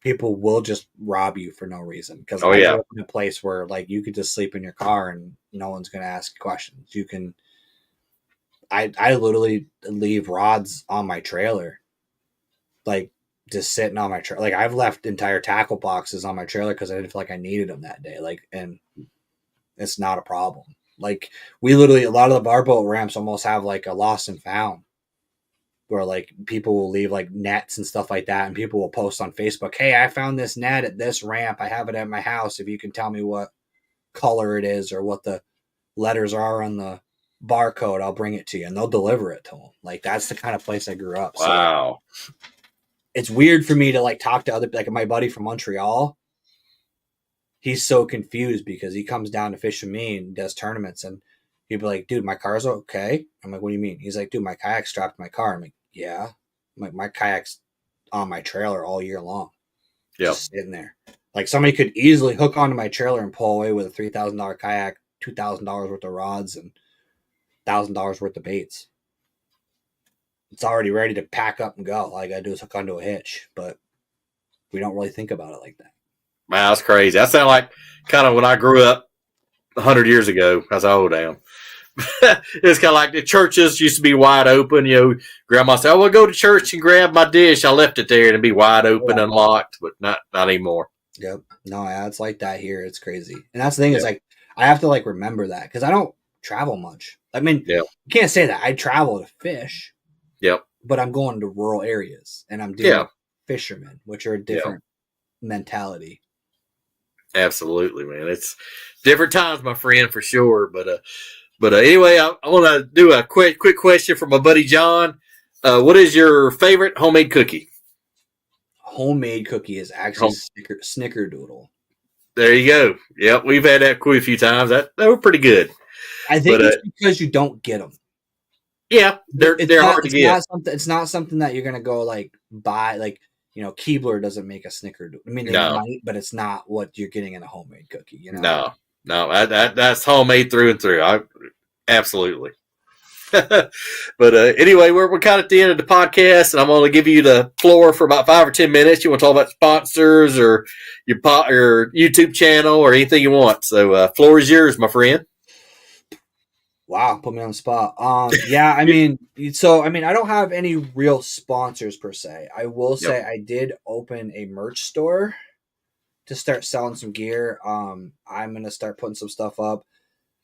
people will just rob you for no reason. Because I live in a place where, like, you could just sleep in your car and no one's going to ask questions. You can, I literally leave rods on my trailer, like, just sitting on my trailer. Like, I've left entire tackle boxes on my trailer because I didn't feel like I needed them that day. Like, and it's not a problem. Like, we literally, a lot of the barboat ramps almost have, like, a lost and found where, like, people will leave, like, nets and stuff like that, and people will post on Facebook, hey, I found this net at this ramp. I have it at my house. If you can tell me what color it is or what the letters are on the barcode, I'll bring it to you. And they'll deliver it to them. Like, that's the kind of place I grew up. Wow. So it's weird for me to, like, talk to other, like, my buddy from Montreal. he's so confused because he comes down to fish with me and does tournaments, and he'd be like, dude, my car's okay. I'm like, what do you mean? He's like, dude, my kayak's strapped to my car. I'm like, yeah. I'm like, my kayak's on my trailer all year long. Yeah. Just sitting there. Like, somebody could easily hook onto my trailer and pull away with a $3,000 kayak, $2,000 worth of rods, and $1,000 worth of baits. It's already ready to pack up and go. All I gotta do is hook onto a hitch, but we don't really think about it like that. Man, that's crazy. That sounded like kind of when I grew up 100 years ago. That's how old I am. It's kind of like the churches used to be wide open. You know, grandma said, "Oh, we'll go to church and grab my dish." I left it there and it'd be wide open and locked, but not anymore. Yep. No, yeah, it's like that here. It's crazy. And that's the thing is, like, I have to, like, remember that because I don't travel much. I mean, you can't say that. I travel to fish. Yep. But I'm going to rural areas and I'm doing fishermen, which are a different mentality. Absolutely, man. It's different times, my friend, for sure. But anyway, I want to do a quick question from my buddy John. What is your favorite homemade cookie? Homemade cookie is actually Snickerdoodle. There you go. Yep, we've had that quite a few times. That were pretty good. I think it's because you don't get them. Yeah, they're hard to get. It's not something that you're gonna go like buy. Like, you know, Keebler doesn't make a Snickerdoodle. I mean, they might, but it's not what you're getting in a homemade cookie. You know? No, that's homemade through and through. Absolutely. But anyway, we're kind of at the end of the podcast, and I'm going to give you the floor for about 5 or 10 minutes. You want to talk about sponsors or your YouTube channel or anything you want. So, floor is yours, my friend. Wow, put me on the spot. Yeah, I mean, I don't have any real sponsors per se. I will say I did open a merch store to start selling some gear. I'm going to start putting some stuff up.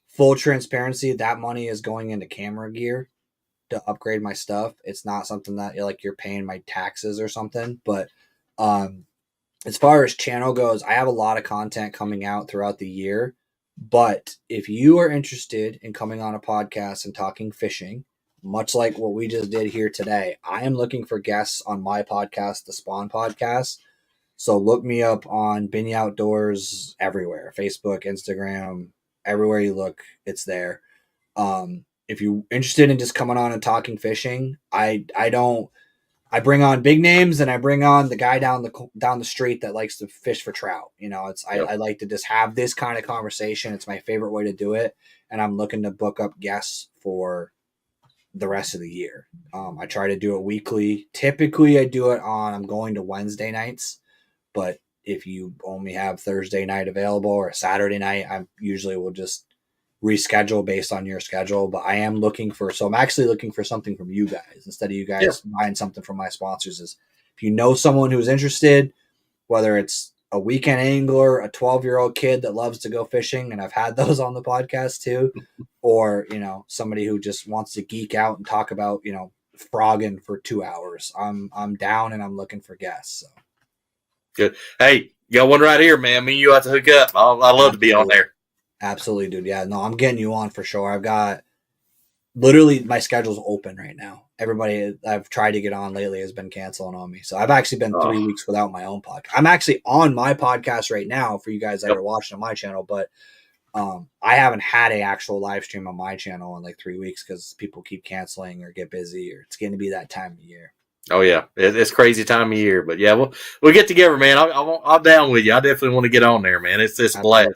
Full transparency, that money is going into camera gear to upgrade my stuff. It's not something that you're paying my taxes or something. But as far as channel goes, I have a lot of content coming out throughout the year. But if you are interested in coming on a podcast and talking fishing, much like what we just did here today, I am looking for guests on my podcast, the Spawn Podcast. So look me up on Binyah Outdoors everywhere, Facebook, Instagram, everywhere you look, it's there. If you're interested in just coming on and talking fishing, I bring on big names and I bring on the guy down the street that likes to fish for trout. You know, I like to just have this kind of conversation. It's my favorite way to do it. And I'm looking to book up guests for the rest of the year. I try to do it weekly. Typically I do it I'm going to Wednesday nights, but if you only have Thursday night available or a Saturday night, I usually will just reschedule based on your schedule. But I'm actually looking for something from you guys instead of you guys buying something from my sponsors. Is if you know someone who's interested, whether it's a weekend angler, a 12-year-old kid that loves to go fishing, and I've had those on the podcast too, or, you know, somebody who just wants to geek out and talk about, you know, frogging for 2 hours. I'm down and I'm looking for guests. So. Good. Hey, you got one right here, man. Me and you have to hook up. I'd love to be on there. Absolutely, dude. Yeah, no, I'm getting you on for sure. I've got literally my schedule's open right now. Everybody I've tried to get on lately has been canceling on me. So I've actually been 3 weeks without my own podcast. I'm actually on my podcast right now for you guys that are watching on my channel, but I haven't had an actual live stream on my channel in like 3 weeks because people keep canceling or get busy, or it's going to be that time of year. Oh yeah, it's crazy time of year, but yeah, we'll get together, man. I'm down with you. I definitely want to get on there, man. It's a blast.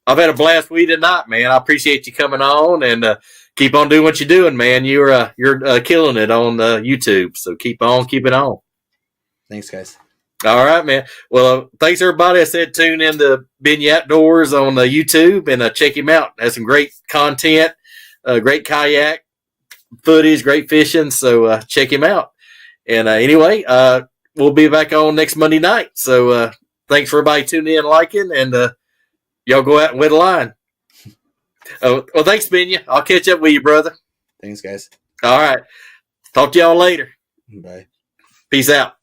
I've had a blast with you tonight, man. I appreciate you coming on and keep on doing what you're doing, man. You're killing it on YouTube, so keep it on. Thanks, guys. All right, man. Well, thanks everybody. I said tune in to Binyah Outdoors on YouTube and check him out. Has some great content, great kayak footage, great fishing. So check him out. And anyway, we'll be back on next Monday night. So thanks for everybody tuning in, liking, and y'all go out and wet a line. Well, thanks, Binyah. I'll catch up with you, brother. Thanks, guys. All right. Talk to y'all later. Bye. Peace out.